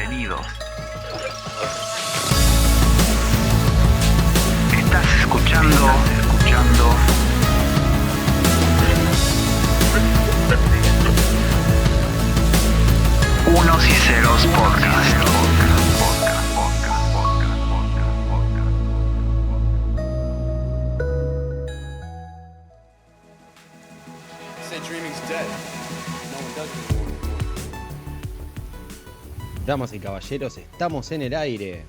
Bienvenidos. Estás escuchando Unos y Ceros Podcast. Damas y caballeros, estamos en el aire.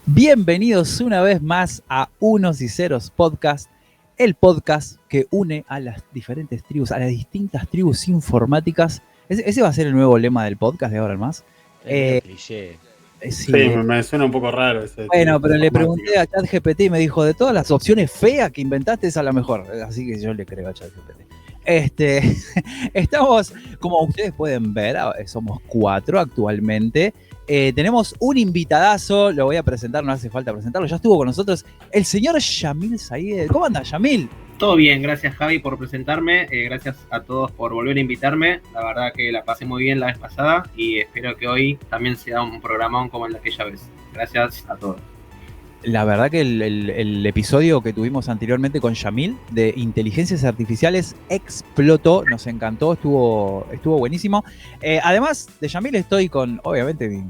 Bienvenidos una vez más a Unos y Ceros Podcast, el podcast que une a las diferentes tribus, a las distintas tribus informáticas. Ese va a ser el nuevo lema del podcast de ahora en más. Cliché. Sí, me suena un poco raro ese. Bueno, pero le pregunté a ChatGPT y me dijo, de todas las opciones feas que inventaste, esa es la mejor. Así que yo le creo a ChatGPT. Estamos, como ustedes pueden ver, somos 4 actualmente. Tenemos un invitadazo, lo voy a presentar, no hace falta presentarlo. Ya estuvo con nosotros el señor Yamil Said. ¿Cómo anda, Yamil? Todo bien, gracias Javi por presentarme, gracias a todos por volver a invitarme. La verdad que la pasé muy bien la vez pasada y espero que hoy también sea un programón como el de aquella vez. Gracias a todos. La verdad que el episodio que tuvimos anteriormente con Yamil de inteligencias artificiales explotó, nos encantó, estuvo buenísimo. Además de Yamil estoy con, obviamente,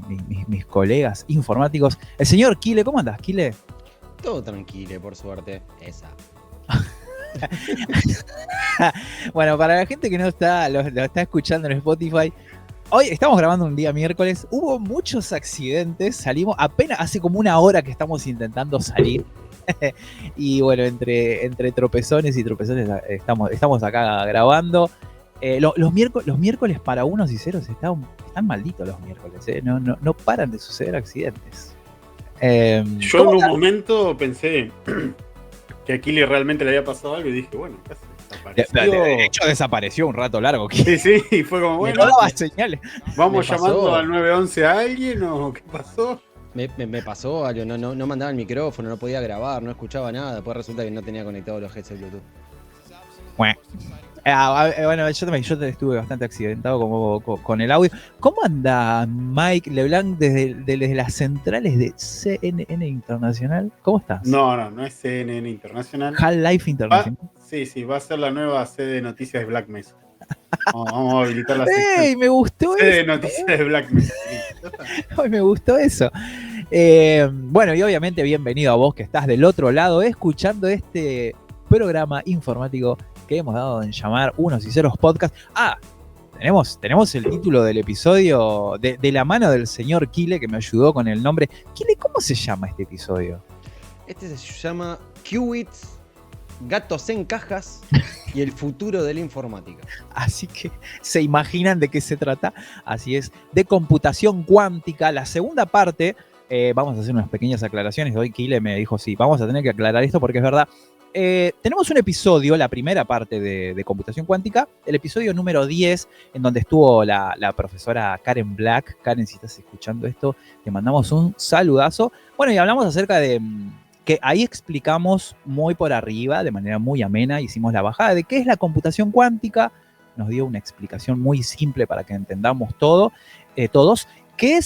mis colegas informáticos. El señor Kile, ¿cómo andás, Kile? Todo tranquilo, por suerte. Esa. Bueno, para la gente que no está, lo está escuchando en Spotify, hoy estamos grabando un día miércoles, hubo muchos accidentes, salimos apenas hace como una hora que estamos intentando salir y bueno, entre tropezones y tropezones estamos acá grabando. Los miércoles para Unos y Ceros están malditos los miércoles, no paran de suceder accidentes. Yo en un momento pensé que a Kili realmente le había pasado algo y dije, bueno, ¿qué hace? De hecho desapareció un rato largo. Sí, y fue como, bueno, no daba señales. ¿Vamos llamando al 911 a alguien o qué pasó? Me pasó algo, no mandaba el micrófono, no podía grabar, no escuchaba nada. Después resulta que no tenía conectados los headsets Bluetooth. Bueno, yo estuve bastante accidentado como con el audio. ¿Cómo anda Mike LeBlanc desde las centrales de CNN Internacional? ¿Cómo estás? No es CNN Internacional. Half-Life Internacional. Sí, va a ser la nueva sede de noticias de Black Mesa. Vamos a habilitar la sección. ¡Ey, me gustó sede eso! de noticias de Black Mesa. ¡Ay, me gustó eso! Bueno, y obviamente bienvenido a vos que estás del otro lado escuchando este programa informático que hemos dado en llamar Unos y Ceros Podcast. Tenemos el título del episodio de la mano del señor Kile, que me ayudó con el nombre. Kile, ¿cómo se llama este episodio? Este se llama Qubits, gatos en cajas y el futuro de la informática. Así que se imaginan de qué se trata. Así es, de computación cuántica. La segunda parte, vamos a hacer unas pequeñas aclaraciones. Hoy Kile me dijo, sí, vamos a tener que aclarar esto porque es verdad. Tenemos un episodio, la primera parte de computación cuántica, el episodio número 10, en donde estuvo la profesora Karen Black. Karen, si estás escuchando esto, te mandamos un saludazo. Bueno, y hablamos acerca de que ahí explicamos muy por arriba, de manera muy amena, hicimos la bajada de qué es la computación cuántica, nos dio una explicación muy simple para que entendamos todos. ¿Qué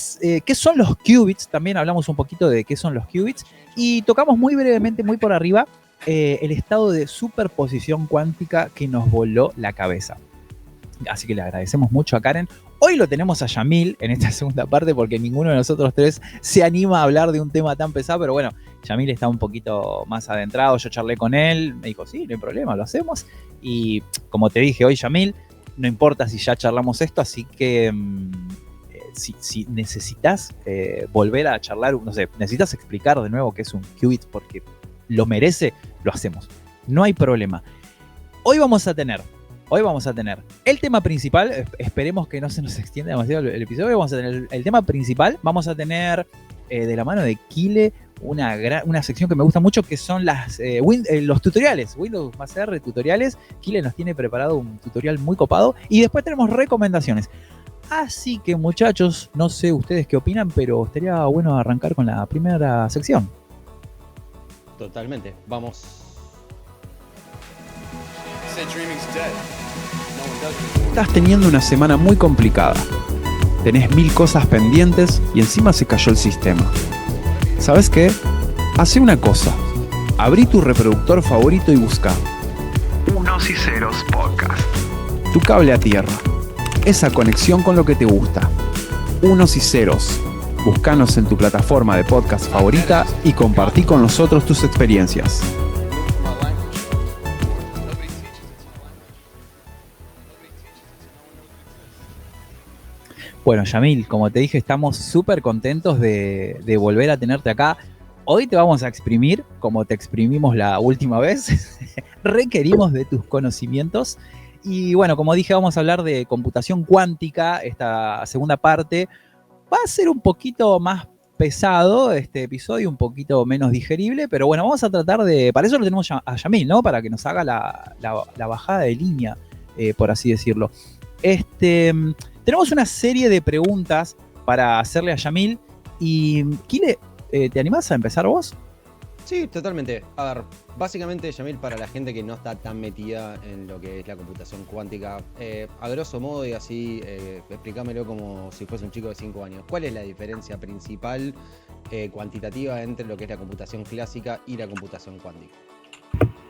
son los qubits? También hablamos un poquito de qué son los qubits y tocamos muy brevemente, muy por arriba, el estado de superposición cuántica que nos voló la cabeza. Así que le agradecemos mucho a Karen. Hoy lo tenemos a Yamil en esta segunda parte porque ninguno de nosotros tres se anima a hablar de un tema tan pesado, pero bueno, Yamil está un poquito más adentrado. Yo charlé con él, me dijo, sí, no hay problema, lo hacemos. Y como te dije hoy, Yamil, no importa si ya charlamos esto, así que si necesitas volver a charlar, no sé, necesitas explicar de nuevo qué es un qubit porque lo merece, lo hacemos. No hay problema. Hoy vamos a tener el tema principal. Esperemos que no se nos extienda demasiado el episodio. Hoy vamos a tener el tema principal. Vamos a tener de la mano de Kile una sección que me gusta mucho, que son los tutoriales, Windows más R tutoriales. Kile nos tiene preparado un tutorial muy copado y después tenemos recomendaciones. Así que, muchachos, no sé ustedes qué opinan, pero estaría bueno arrancar con la primera sección. Totalmente, vamos. Estás teniendo una semana muy complicada. tenés 1000 cosas pendientes y encima se cayó el sistema. ¿Sabes qué? Hacé una cosa. Abrí tu reproductor favorito y busca Unos y Ceros Podcast. tu cable a tierra. Esa conexión con lo que te gusta. Unos y Ceros. Búscanos en tu plataforma de podcast favorita y compartí con nosotros tus experiencias. Bueno, Yamil, como te dije, estamos súper contentos de volver a tenerte acá. Hoy te vamos a exprimir, como te exprimimos la última vez. Requerimos de tus conocimientos. Y bueno, como dije, vamos a hablar de computación cuántica. Esta segunda parte va a ser un poquito más pesado, este episodio, un poquito menos digerible. Pero bueno, vamos a tratar de... Para eso lo tenemos a Yamil, ¿no? Para que nos haga la bajada de línea, por así decirlo. Tenemos una serie de preguntas para hacerle a Yamil. Y, Kile, ¿te animás a empezar vos? Sí, totalmente. A ver, básicamente, Yamil, para la gente que no está tan metida en lo que es la computación cuántica, a grosso modo y así, explícamelo como si fuese un chico de 5 años. ¿Cuál es la diferencia principal cuantitativa entre lo que es la computación clásica y la computación cuántica?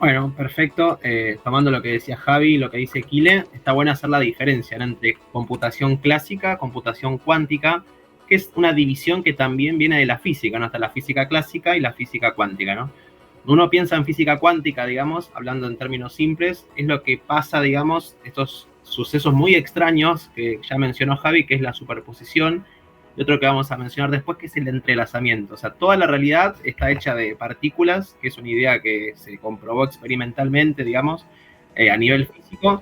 Bueno, perfecto. Tomando lo que decía Javi y lo que dice Kile, está bueno hacer la diferencia, ¿no?, entre computación clásica, computación cuántica, que es una división que también viene de la física, ¿no? Está la física clásica y la física cuántica, ¿no? Uno piensa en física cuántica, digamos, hablando en términos simples, es lo que pasa, digamos, estos sucesos muy extraños que ya mencionó Javi, que es la superposición, y otro que vamos a mencionar después, que es el entrelazamiento. O sea, toda la realidad está hecha de partículas, que es una idea que se comprobó experimentalmente, digamos, a nivel físico.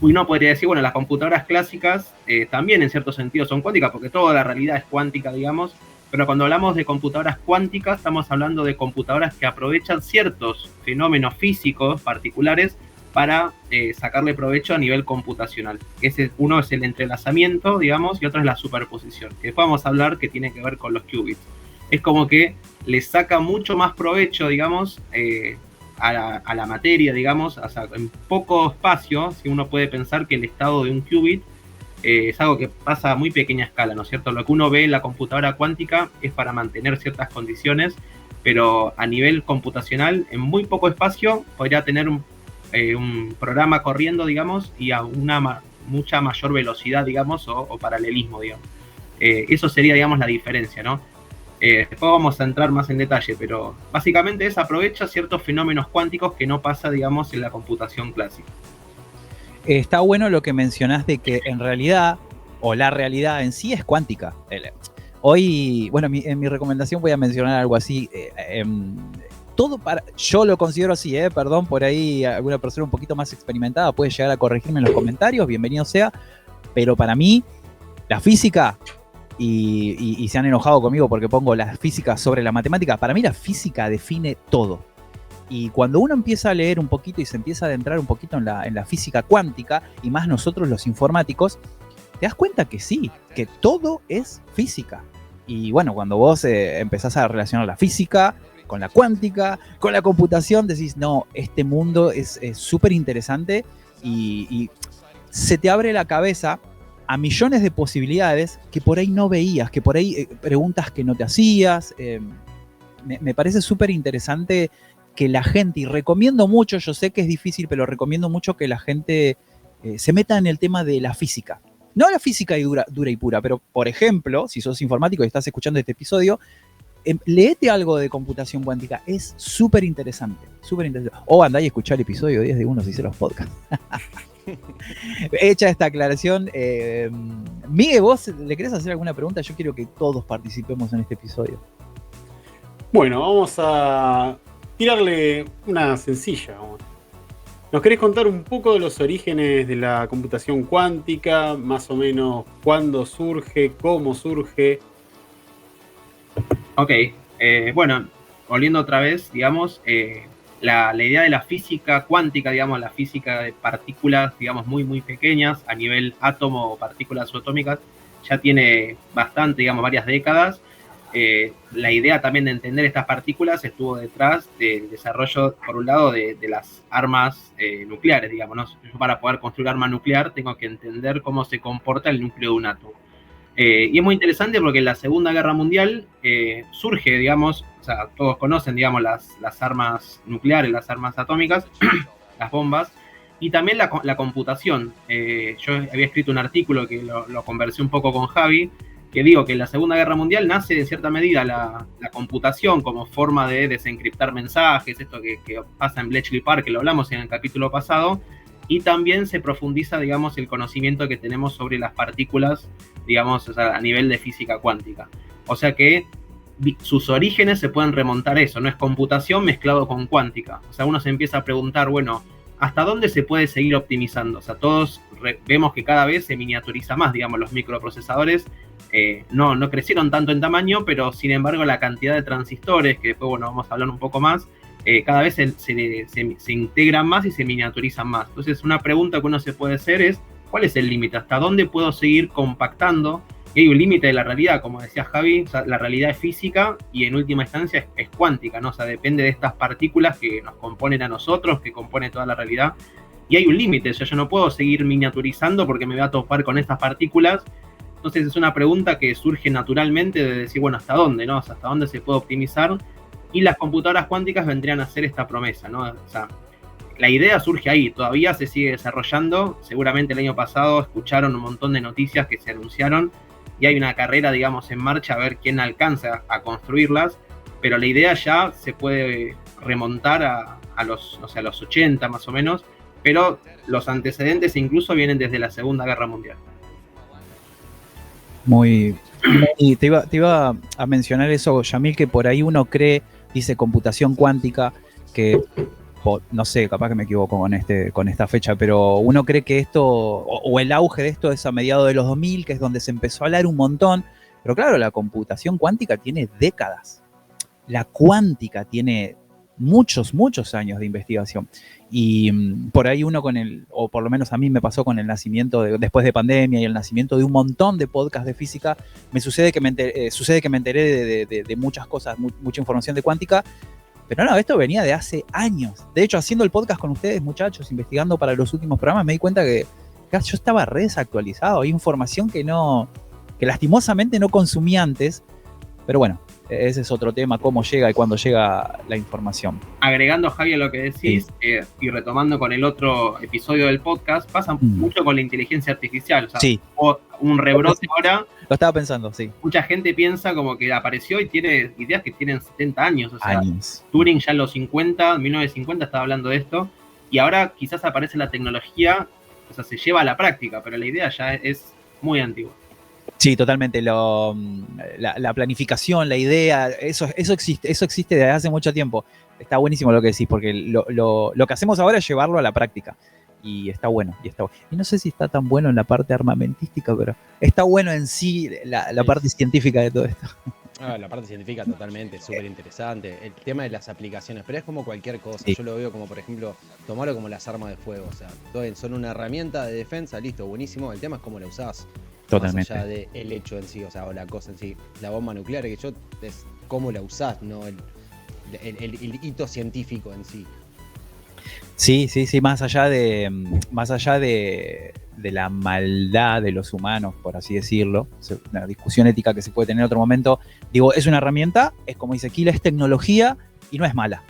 Uno podría decir, bueno, las computadoras clásicas también en cierto sentido son cuánticas, porque toda la realidad es cuántica, digamos, pero cuando hablamos de computadoras cuánticas, estamos hablando de computadoras que aprovechan ciertos fenómenos físicos particulares para sacarle provecho a nivel computacional. Uno es el entrelazamiento, digamos, y otro es la superposición, que después vamos a hablar, que tiene que ver con los qubits. Es como que le saca mucho más provecho, digamos, a la materia, digamos, o sea, en poco espacio, si uno puede pensar que el estado de un qubit es algo que pasa a muy pequeña escala, ¿no es cierto? Lo que uno ve en la computadora cuántica es para mantener ciertas condiciones, pero a nivel computacional, en muy poco espacio, podría tener un programa corriendo, digamos, y a una mucha mayor velocidad, digamos, o paralelismo, digamos. Eso sería, digamos, la diferencia, ¿no? Después vamos a entrar más en detalle, pero básicamente aprovecha ciertos fenómenos cuánticos que no pasa, digamos, en la computación clásica. Está bueno lo que mencionás de que en realidad, o la realidad en sí es cuántica. Hoy, bueno, en mi recomendación voy a mencionar algo así. Yo lo considero así, perdón, por ahí alguna persona un poquito más experimentada puede llegar a corregirme en los comentarios, bienvenido sea, pero para mí, la física, y se han enojado conmigo porque pongo la física sobre la matemática, para mí la física define todo. Y cuando uno empieza a leer un poquito y se empieza a adentrar un poquito en la física cuántica, y más nosotros los informáticos, te das cuenta que sí, que todo es física. Y bueno, cuando vos empezás a relacionar la física con la cuántica, con la computación, decís, no, este mundo es súper interesante y se te abre la cabeza a millones de posibilidades que por ahí no veías, que por ahí preguntas que no te hacías. Me parece súper interesante que la gente, y recomiendo mucho, yo sé que es difícil, pero recomiendo mucho que la gente se meta en el tema de la física. No la física dura y pura, pero por ejemplo, si sos informático y estás escuchando este episodio, léete algo de computación cuántica, es súper interesante, súper interesante. O andá y escuchá el episodio 10 de Unos y Ceros Podcast. Hecha esta aclaración, Miguel, ¿vos le querés hacer alguna pregunta? Yo quiero que todos participemos en este episodio. Bueno, vamos a tirarle una sencilla. ¿Nos querés contar un poco de los orígenes de la computación cuántica? Más o menos, ¿cuándo surge? ¿Cómo surge? Ok, bueno, volviendo otra vez, digamos, la idea de la física cuántica, digamos, la física de partículas, digamos, muy, muy pequeñas, a nivel átomo o partículas subatómicas, ya tiene bastante, digamos, varias décadas. La idea también de entender estas partículas estuvo detrás del desarrollo, por un lado, de las armas nucleares, digamos, ¿no? Yo para poder construir arma nuclear tengo que entender cómo se comporta el núcleo de un átomo. Y es muy interesante porque en la Segunda Guerra Mundial surge, digamos, o sea, todos conocen, digamos, las armas nucleares, las armas atómicas, las bombas, y también la computación. Yo había escrito un artículo que lo conversé un poco con Javi, que digo que en la Segunda Guerra Mundial nace en cierta medida la computación como forma de desencriptar mensajes, esto que pasa en Bletchley Park, que lo hablamos en el capítulo pasado, y también se profundiza, digamos, el conocimiento que tenemos sobre las partículas, digamos, o sea, a nivel de física cuántica. O sea que sus orígenes se pueden remontar a eso, no es computación mezclado con cuántica. O sea, uno se empieza a preguntar, bueno, ¿hasta dónde se puede seguir optimizando? O sea, todos vemos que cada vez se miniaturiza más, digamos, los microprocesadores no crecieron tanto en tamaño, pero sin embargo la cantidad de transistores, que después, bueno, vamos a hablar un poco más, cada vez se integran más y se miniaturizan más. Entonces, una pregunta que uno se puede hacer es, ¿cuál es el límite? ¿Hasta dónde puedo seguir compactando? Y hay un límite de la realidad, como decía Javi, o sea, la realidad es física y en última instancia es cuántica, ¿no? O sea, depende de estas partículas que nos componen a nosotros, que componen toda la realidad. Y hay un límite, o sea, yo no puedo seguir miniaturizando porque me voy a topar con estas partículas. Entonces es una pregunta que surge naturalmente de decir, bueno, ¿hasta dónde, no? O sea, ¿hasta dónde se puede optimizar? Y las computadoras cuánticas vendrían a hacer esta promesa, ¿no? O sea, la idea surge ahí, todavía se sigue desarrollando. Seguramente el año pasado escucharon un montón de noticias que se anunciaron y hay una carrera, digamos, en marcha a ver quién alcanza a construirlas, pero la idea ya se puede remontar a los 80 más o menos, pero los antecedentes incluso vienen desde la Segunda Guerra Mundial. Y te iba a mencionar eso, Yamil, que por ahí uno cree, dice computación cuántica, que no sé, capaz que me equivoco con esta fecha, pero uno cree que esto, o el auge de esto es a mediados de los 2000, que es donde se empezó a hablar un montón, pero claro, la computación cuántica tiene décadas, la cuántica tiene muchos años de investigación, y por ahí uno o por lo menos a mí me pasó con el nacimiento, después de pandemia y el nacimiento de un montón de podcasts de física, sucede que me enteré de muchas cosas, mucha información de cuántica. Pero no, esto venía de hace años. De hecho, haciendo el podcast con ustedes, muchachos, investigando para los últimos programas, me di cuenta que yo estaba re desactualizado. Hay información que lastimosamente no consumí antes. Pero bueno, ese es otro tema, cómo llega y cuándo llega la información. Agregando, Javi, a lo que decís, sí. Y retomando con el otro episodio del podcast, pasa mucho con la inteligencia artificial. O sea, sí. Un rebrote ahora. Lo estaba pensando, sí. Mucha gente piensa como que apareció y tiene ideas que tienen 70 años. O sea, Turing ya en los 1950 estaba hablando de esto. Y ahora quizás aparece la tecnología, o sea, se lleva a la práctica, pero la idea ya es muy antigua. Sí, totalmente. La planificación, la idea, eso existe desde hace mucho tiempo. Está buenísimo lo que decís, porque lo que hacemos ahora es llevarlo a la práctica. Y está bueno, y no sé si está tan bueno en la parte armamentística, pero está bueno en sí la parte científica de todo esto. La parte científica totalmente, súper interesante. El tema de las aplicaciones, pero es como cualquier cosa. Sí. Yo lo veo como, por ejemplo, tomarlo como las armas de fuego. O sea, son una herramienta de defensa, listo, buenísimo. El tema es cómo la usás. Totalmente. Más allá del hecho en sí, o sea, o la cosa en sí. La bomba nuclear, es cómo la usás, no el hito científico en sí. Sí, más allá de la maldad de los humanos, por así decirlo, una discusión ética que se puede tener en otro momento, digo, es una herramienta, es como dice Kila, es tecnología y no es mala.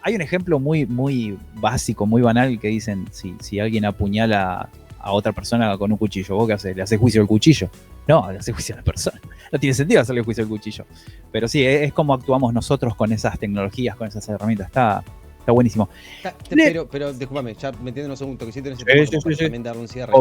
Hay un ejemplo muy, muy básico, muy banal, que dicen, si alguien apuñala a otra persona con un cuchillo, ¿vos qué haces? ¿Le haces juicio al cuchillo? No, le haces juicio a la persona. No tiene sentido hacerle juicio al cuchillo. Pero sí, es como actuamos nosotros con esas tecnologías, con esas herramientas. Está buenísimo. Pero discúlpame, ya metiéndonos un toquecito en ese tema, para también darle un cierre.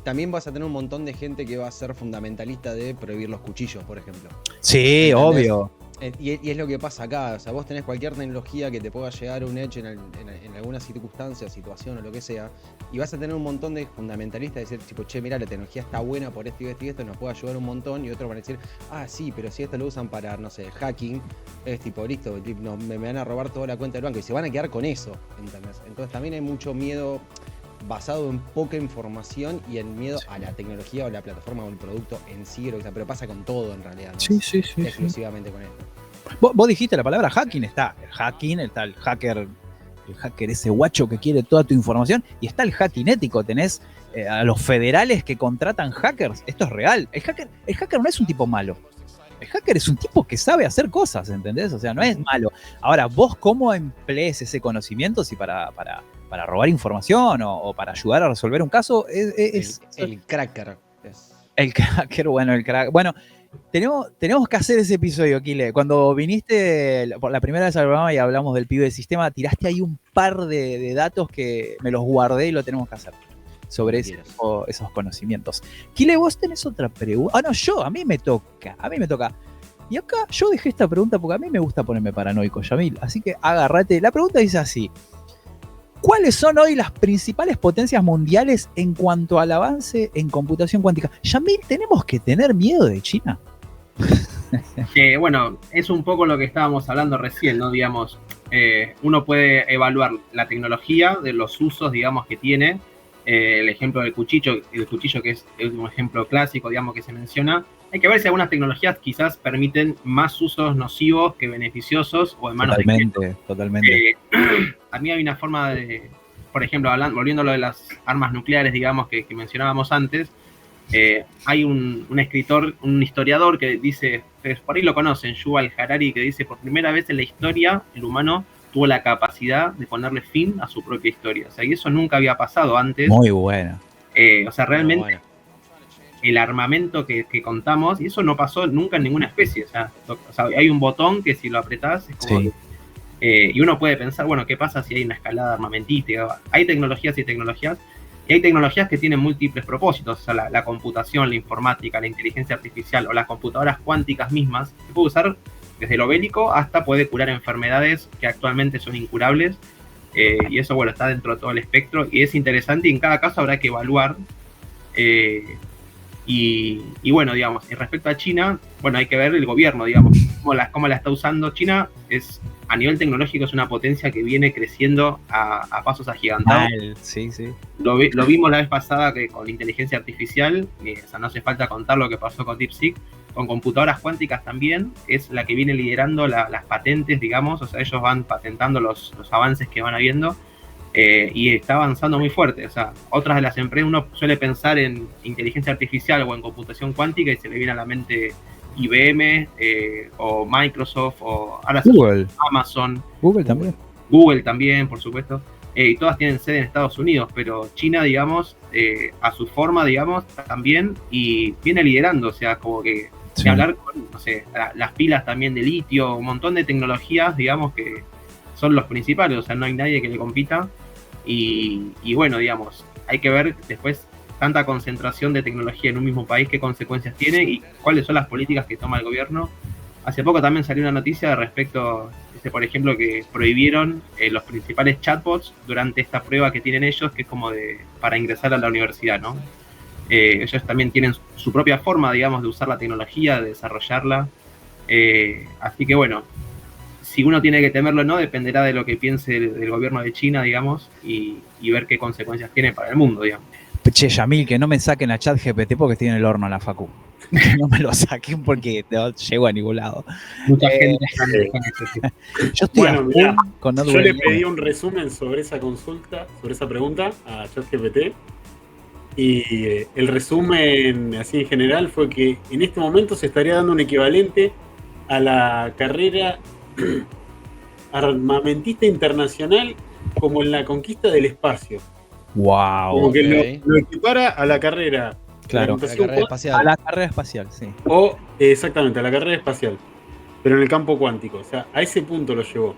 También vas a tener un montón de gente que va a ser fundamentalista de prohibir los cuchillos, por ejemplo. Sí, ¿entendés? Obvio. Y es lo que pasa acá, o sea, vos tenés cualquier tecnología que te pueda llegar a un hecho en alguna circunstancia, situación o lo que sea, y vas a tener un montón de fundamentalistas que decir, tipo, che, mira, la tecnología está buena por esto y esto y esto, nos puede ayudar un montón, y otros van a decir, sí, pero si esto lo usan para, no sé, hacking, es tipo, listo, me van a robar toda la cuenta del banco, y se van a quedar con eso, ¿entendés? Entonces también hay mucho miedo basado en poca información y en miedo a la tecnología o la plataforma o el producto en sí, lo que sea, pero pasa con todo en realidad, ¿no? Sí. Exclusivamente con esto. Vos dijiste la palabra hacking, está el hacking, está el hacker el hacker ese guacho que quiere toda tu información, y está el hacking ético, tenés a los federales que contratan hackers, esto es real, el hacker no es un tipo malo, el hacker es un tipo que sabe hacer cosas, ¿entendés? O sea, no es malo. Ahora, vos cómo emplees ese conocimiento, si para robar información o para ayudar a resolver un caso, el cracker. El cracker, bueno, el cracker. Bueno, tenemos que hacer ese episodio, Kile. Cuando viniste por la primera vez al programa y hablamos del pibe de sistema, tiraste ahí un par de datos que me los guardé y lo tenemos que hacer sobre esos conocimientos. Kile, vos tenés otra pregunta. Ah, no, a mí me toca. Y acá yo dejé esta pregunta porque a mí me gusta ponerme paranoico, Yamil. Así que agárrate. La pregunta dice así: ¿cuáles son hoy las principales potencias mundiales en cuanto al avance en computación cuántica? Yamil, ¿tenemos que tener miedo de China? Bueno, es un poco lo que estábamos hablando recién, ¿no? Digamos, uno puede evaluar la tecnología de los usos, digamos, que tiene. El ejemplo del cuchillo que es un ejemplo clásico, digamos, que se menciona. Hay que ver si algunas tecnologías quizás permiten más usos nocivos que beneficiosos o en manos de quién. Totalmente. A mí hay una forma de, por ejemplo, volviendo a lo de las armas nucleares, digamos, que mencionábamos antes, hay un escritor, un historiador que dice, por ahí lo conocen, Yuval Harari, que dice, por primera vez en la historia, el humano tuvo la capacidad de ponerle fin a su propia historia. O sea, y eso nunca había pasado antes. Muy bueno. O sea, realmente el armamento que contamos, y eso no pasó nunca en ninguna especie. O sea, hay un botón que si lo apretás es como... Sí. Y uno puede pensar, bueno, ¿qué pasa si hay una escalada armamentística? Hay tecnologías y tecnologías, y hay tecnologías que tienen múltiples propósitos. O sea, la computación, la informática, la inteligencia artificial o las computadoras cuánticas mismas se puede usar desde lo bélico hasta puede curar enfermedades que actualmente son incurables, y eso, bueno, está dentro de todo el espectro, y es interesante, y en cada caso habrá que evaluar, y bueno, digamos, y respecto a China, bueno, hay que ver el gobierno, digamos, cómo la está usando. China a nivel tecnológico es una potencia que viene creciendo a pasos agigantados. Sí. Lo vimos la vez pasada que con inteligencia artificial, o sea, no hace falta contar lo que pasó con DeepSeek, con computadoras cuánticas también, es la que viene liderando las patentes, digamos, o sea, ellos van patentando los avances que van habiendo, y está avanzando muy fuerte. O sea, otras de las empresas, uno suele pensar en inteligencia artificial o en computación cuántica y se le viene a la mente IBM, o Microsoft, o ahora Google, Amazon. Google también, por supuesto. Y todas tienen sede en Estados Unidos, pero China, digamos, a su forma, digamos, también, y viene liderando, o sea, como que de hablar con, no sé, las pilas también de litio, un montón de tecnologías, digamos, que son los principales, o sea, no hay nadie que le compita, y bueno, digamos, hay que ver después tanta concentración de tecnología en un mismo país, qué consecuencias tiene y cuáles son las políticas que toma el gobierno. Hace poco también salió una noticia respecto, por ejemplo, que prohibieron los principales chatbots durante esta prueba que tienen ellos, que es como para ingresar a la universidad, ¿no? Ellos también tienen su propia forma, digamos, de usar la tecnología, de desarrollarla. Así que, bueno, si uno tiene que temerlo o no, dependerá de lo que piense el gobierno de China, digamos, y ver qué consecuencias tiene para el mundo, digamos. Che, Yamil, que no me saquen a ChatGPT porque estoy en el horno en la facu. No me lo saquen porque no llego a ningún lado. Mucha gente. Yo estoy con yo le pedí un resumen sobre esa consulta, sobre esa pregunta a ChatGPT. Y el resumen, así en general, fue que en este momento se estaría dando un equivalente a la carrera armamentista internacional como en la conquista del espacio. Wow. Como que lo equipara a la carrera. Claro, a la carrera espacial, sí. O exactamente, a la carrera espacial. Pero en el campo cuántico. O sea, a ese punto lo llevó.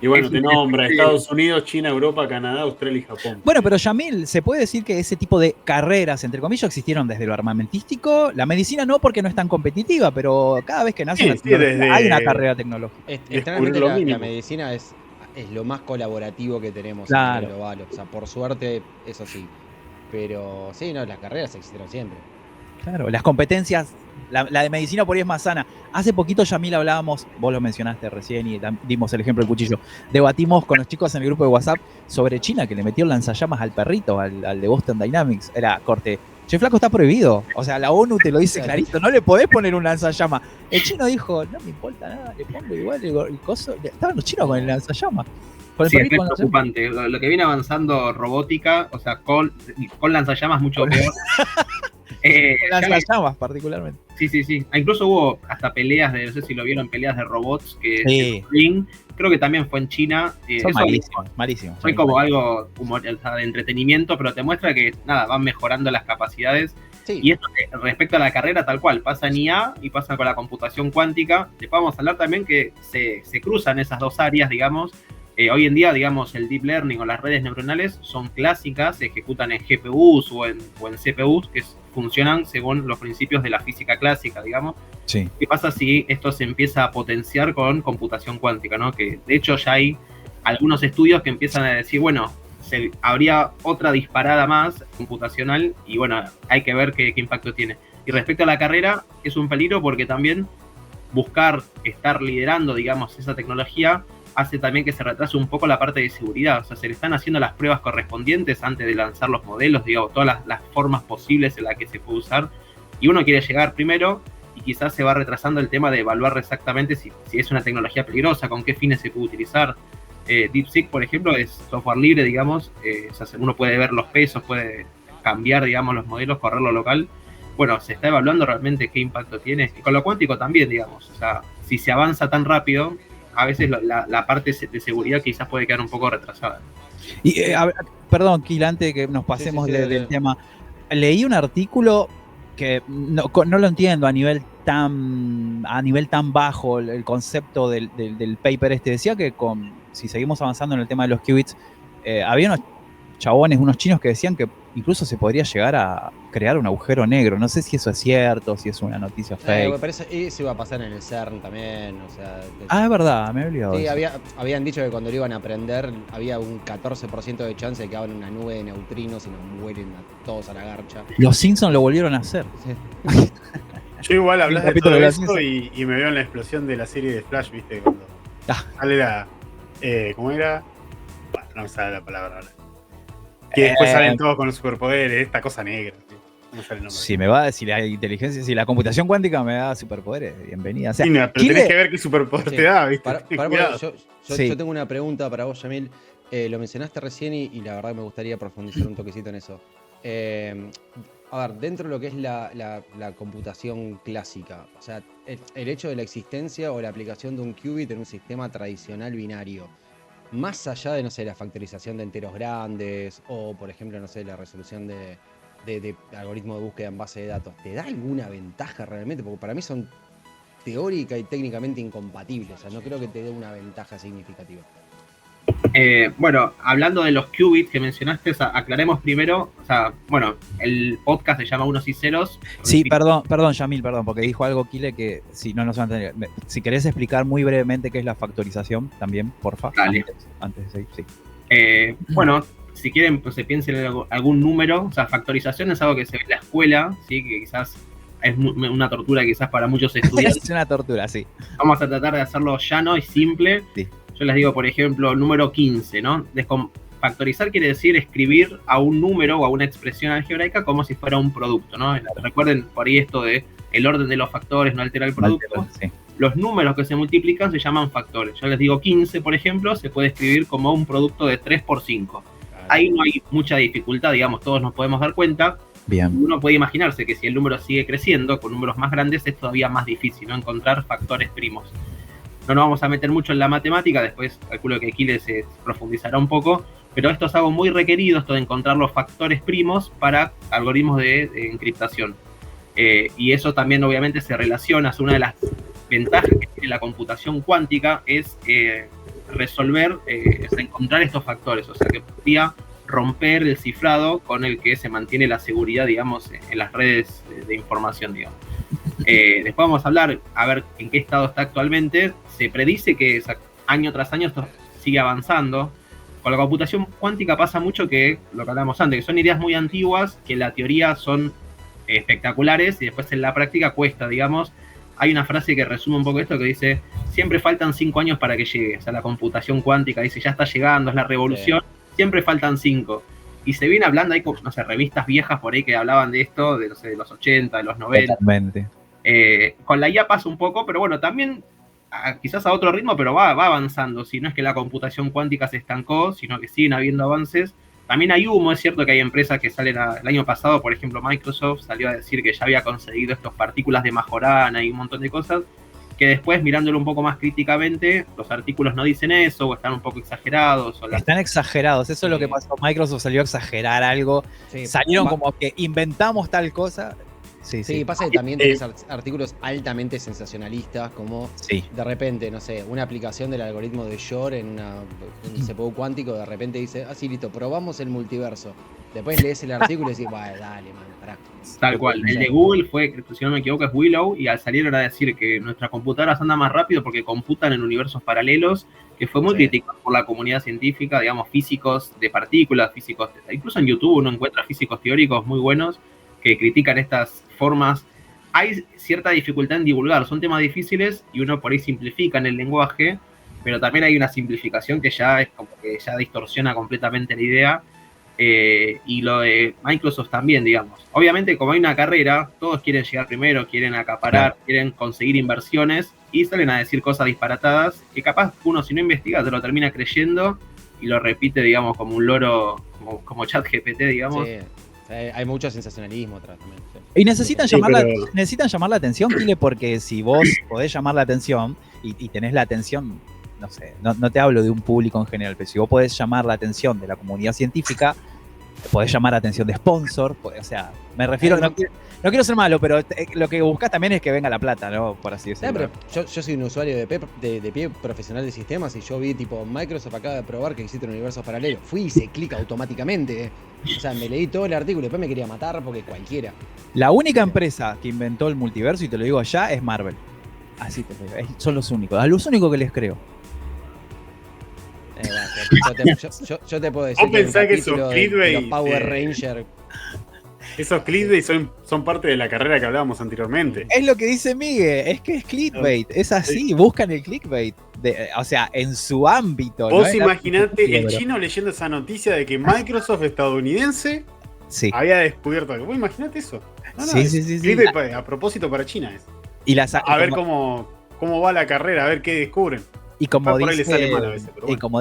Y bueno, te nombra Estados Unidos, China, Europa, Canadá, Australia y Japón. Bueno, pero Yamil, ¿se puede decir que ese tipo de carreras, entre comillas, existieron desde lo armamentístico? La medicina no, porque no es tan competitiva, pero cada vez que nace hay una carrera tecnológica. Extrañamente la medicina es lo más colaborativo que tenemos a nivel global. O sea, por suerte, eso sí. Pero sí, no, las carreras existieron siempre. Claro, las competencias, la de medicina por ahí es más sana. Hace poquito, Yamil, hablábamos, vos lo mencionaste recién y dimos el ejemplo del cuchillo. Debatimos con los chicos en el grupo de WhatsApp sobre China, que le metió lanzallamas al perrito, al de Boston Dynamics. Era corte, che, flaco, está prohibido. O sea, la ONU te lo dice clarito, no le podés poner un lanzallama. El chino dijo, no me importa nada, le pongo igual el coso. Estaban los chinos con el lanzallama. Con el Sí, es palito, re con la- preocupante. Lo que viene avanzando robótica, o sea, con lanzallamas mucho peor. con Ya las llamas particularmente. sí. Incluso hubo hasta peleas no sé si lo vieron, peleas de robots que Sí. Ring, creo que también fue en China. Son Eso malísimos. fue como algo o sea, de entretenimiento, pero te muestra que nada, van mejorando las capacidades. Sí. Y esto respecto a la carrera tal cual, pasa en IA y pasa con la computación cuántica. Después vamos a hablar también que se cruzan esas dos áreas, digamos. Hoy en día, digamos, el deep learning o las redes neuronales son clásicas, se ejecutan en GPUs o en CPUs que funcionan según los principios de la física clásica, digamos. Sí. ¿Qué pasa si esto se empieza a potenciar con computación cuántica, ¿no? Que de hecho ya hay algunos estudios que empiezan a decir, bueno, habría otra disparada más computacional y bueno, hay que ver qué impacto tiene. Y respecto a la carrera, es un peligro porque también buscar estar liderando, digamos, esa tecnología hace también que se retrase un poco la parte de seguridad. O sea, se le están haciendo las pruebas correspondientes antes de lanzar los modelos, digamos, todas las formas posibles en las que se puede usar. Y uno quiere llegar primero y quizás se va retrasando el tema de evaluar exactamente si es una tecnología peligrosa, con qué fines se puede utilizar. DeepSeek, por ejemplo, es software libre, digamos. O sea, uno puede ver los pesos, puede cambiar, digamos, los modelos, correrlo local. Bueno, se está evaluando realmente qué impacto tiene. Y con lo cuántico también, digamos. O sea, si se avanza tan rápido, a veces la parte de seguridad quizás puede quedar un poco retrasada. Y, perdón, Kil, antes de que nos pasemos Sí, del tema, leí un artículo que no lo entiendo a nivel tan bajo, el concepto del paper este. Decía que si seguimos avanzando en el tema de los qubits, había unos chabones, unos chinos que decían que incluso se podría llegar a crear un agujero negro. No sé si eso es cierto, si es una noticia fake. Me parece, eso iba a pasar en el CERN también, o sea... Es verdad, me he olvidado. Sí, de eso. habían dicho que cuando lo iban a aprender había un 14% de chance de que hagan una nube de neutrinos y nos mueren todos a la garcha. Los Simpsons lo volvieron a hacer. Yo igual hablas de capítulo todo de la eso ciencia. y me veo en la explosión de la serie de Flash, ¿viste? Cuando sale la... ¿cómo era? Bueno, no me sale la palabra ahora. Que después salen todos con los superpoderes, esta cosa negra. ¿sí? No sale el nombre. Si me va a decir la inteligencia, si la computación cuántica me da superpoderes, bienvenida. O sea, Sí, no, pero tenés que ver qué superpoder Sí. te da, ¿viste? Pará, Cuidado. yo tengo una pregunta para vos, Yamil. Lo mencionaste recién y la verdad me gustaría profundizar un toquecito en eso. A ver, dentro de lo que es la computación clásica, o sea, el hecho de la existencia o la aplicación de un qubit en un sistema tradicional binario, más allá de, no sé, la factorización de enteros grandes o, por ejemplo, no sé, la resolución de algoritmos de búsqueda en base de datos, ¿te da alguna ventaja realmente? Porque para mí son teórica y técnicamente incompatibles, o sea, no creo que te dé una ventaja significativa. Bueno, hablando de los qubits que mencionaste, o sea, aclaremos primero, o sea, bueno, el podcast se llama Unos y Ceros. sí, perdón, Yamil, porque dijo algo, Kile, que si no se va a entender. Si querés explicar muy brevemente qué es la factorización también, porfa. Dale. Antes de seguir, sí. Bueno, si quieren, pues se piensen en algún número. O sea, factorización es algo que se ve en la escuela, ¿sí? Que quizás es una tortura quizás para muchos estudiantes. Es una tortura, sí. Vamos a tratar de hacerlo llano y simple. Sí. Yo les digo, por ejemplo, número 15, ¿no? Factorizar quiere decir escribir a un número o a una expresión algebraica como si fuera un producto, ¿no? Recuerden por ahí esto de el orden de los factores no altera el producto. Sí. Los números que se multiplican se llaman factores. Yo les digo 15, por ejemplo, se puede escribir como un producto de 3 por 5. Ahí no hay mucha dificultad, digamos, todos nos podemos dar cuenta. Bien. Uno puede imaginarse que si el número sigue creciendo con números más grandes es todavía más difícil, ¿no? Encontrar factores primos. No nos vamos a meter mucho en la matemática, después calculo que aquí se profundizará un poco, pero esto es algo muy requerido, esto de encontrar los factores primos para algoritmos de encriptación. Y eso también obviamente se relaciona, es una de las ventajas que tiene la computación cuántica, es resolver, es encontrar estos factores, o sea que podría romper el cifrado con el que se mantiene la seguridad, digamos, en las redes de información, digamos. Después vamos a hablar, a ver en qué estado está actualmente. Se predice que año tras año esto sigue avanzando. Con la computación cuántica pasa mucho que, lo que hablamos antes, que son ideas muy antiguas, que en la teoría son espectaculares y después en la práctica cuesta, digamos. Hay una frase que resume un poco esto que dice, siempre faltan 5 años para que llegue. O sea, la computación cuántica dice, ya está llegando, es la revolución, siempre faltan 5. Y se viene hablando, hay, no sé, revistas viejas por ahí que hablaban de esto, de los 80, de los 90. Totalmente. Con la IA pasa un poco, pero bueno, también quizás a otro ritmo, pero va avanzando. Si no es que la computación cuántica se estancó, sino que siguen habiendo avances. También hay humo, es cierto que hay empresas que salen el año pasado, por ejemplo Microsoft salió a decir que ya había conseguido estas partículas de Majorana y un montón de cosas, que después mirándolo un poco más críticamente, los artículos no dicen eso, o están un poco exagerados. Están exagerados, eso es lo que pasó. Microsoft salió a exagerar algo, salieron como que inventamos tal cosa. Sí, pasa que también tenés artículos altamente sensacionalistas, como de repente, no sé, una aplicación del algoritmo de Shor en un CPU cuántico, de repente dice, sí, listo, probamos el multiverso. Después lees el artículo y decís, dale, man, pará. Tal cual, el de Google fue, si no me equivoco, es Willow, y al salir era decir que nuestras computadoras andan más rápido porque computan en universos paralelos, que fue muy criticado por la comunidad científica, digamos, físicos de partículas, físicos, incluso en YouTube uno encuentra físicos teóricos muy buenos que critican estas formas. Hay cierta dificultad en divulgar, son temas difíciles y uno por ahí simplifica en el lenguaje, pero también hay una simplificación que ya es como que ya distorsiona completamente la idea, y lo de Microsoft también, digamos. Obviamente, como hay una carrera, todos quieren llegar primero, quieren acaparar, quieren conseguir inversiones y salen a decir cosas disparatadas que capaz uno, si no investiga, te lo termina creyendo y lo repite, digamos, como un loro, como ChatGPT, digamos. Sí. Hay mucho sensacionalismo atrás también. Y necesitan llamar la atención, Kile, porque si vos podés llamar la atención y tenés la atención, no sé, no te hablo de un público en general, pero si vos podés llamar la atención de la comunidad científica, podés llamar la atención de sponsor, o sea, me refiero, no quiero ser malo, pero lo que buscás también es que venga la plata, ¿no? Por así decirlo. Pero yo soy un usuario de pie profesional de sistemas y yo vi tipo Microsoft acaba de probar que existe un universo paralelo. Fui y hice clic automáticamente. O sea, me leí todo el artículo y después me quería matar porque cualquiera. La única empresa que inventó el multiverso, y te lo digo allá, es Marvel. Así te lo digo. Son los únicos. A los únicos que les creo. Yo te puedo decir. ¿Vos pensás que esos clickbait, los Power Rangers? Esos clickbait son parte de la carrera que hablábamos anteriormente. Es lo que dice Miguel, es que es clickbait, es así, buscan el clickbait, o sea, en su ámbito. Vos imaginate el chino leyendo esa noticia de que Microsoft estadounidense había descubierto algo. Vos imaginate eso. Sí. Clickbait a propósito para China es. A ver cómo va la carrera, a ver qué descubren. Y como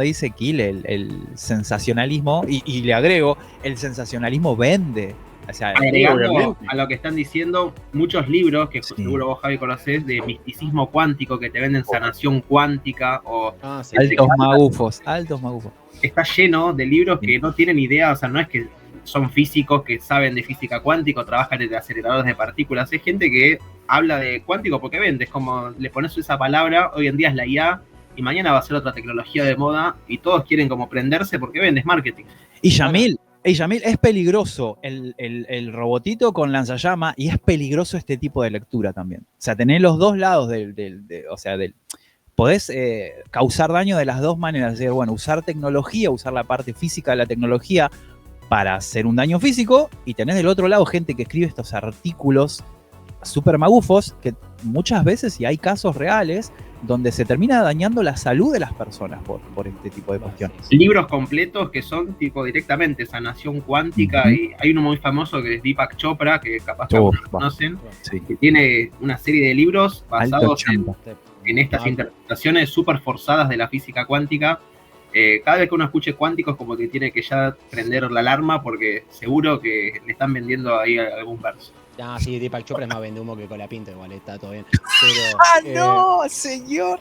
dice Kill, el sensacionalismo, y le agrego, el sensacionalismo vende. O sea, agregando a lo que están diciendo, muchos libros que seguro vos, Javi, conocés, de misticismo cuántico, que te venden sanación cuántica o altos magufos. Está lleno de libros que no tienen idea, o sea, no es que son físicos que saben de física cuántica o trabajan en aceleradores de partículas, es gente que habla de cuántico porque vende, es como le pones esa palabra, hoy en día es la IA y mañana va a ser otra tecnología de moda y todos quieren como prenderse porque vende, es marketing. Y Yamil, es peligroso el robotito con lanzallama y es peligroso este tipo de lectura también. O sea, tenés los dos lados podés causar daño de las dos maneras. Es decir, bueno, usar tecnología, usar la parte física de la tecnología para hacer un daño físico, y tenés del otro lado gente que escribe estos artículos súper magufos que muchas veces, y hay casos reales, donde se termina dañando la salud de las personas por este tipo de cuestiones. Libros completos que son tipo directamente sanación cuántica, y hay uno muy famoso que es Deepak Chopra, que capaz que algunos conocen, que tiene una serie de libros basados en estas interpretaciones súper forzadas de la física cuántica. Cada vez que uno escuche cuántico es como que tiene que ya prender la alarma porque seguro que le están vendiendo ahí algún verso. Sí, Deepak Chopra es más vende humo que con la pinta, igual está todo bien. Pero, no, señor.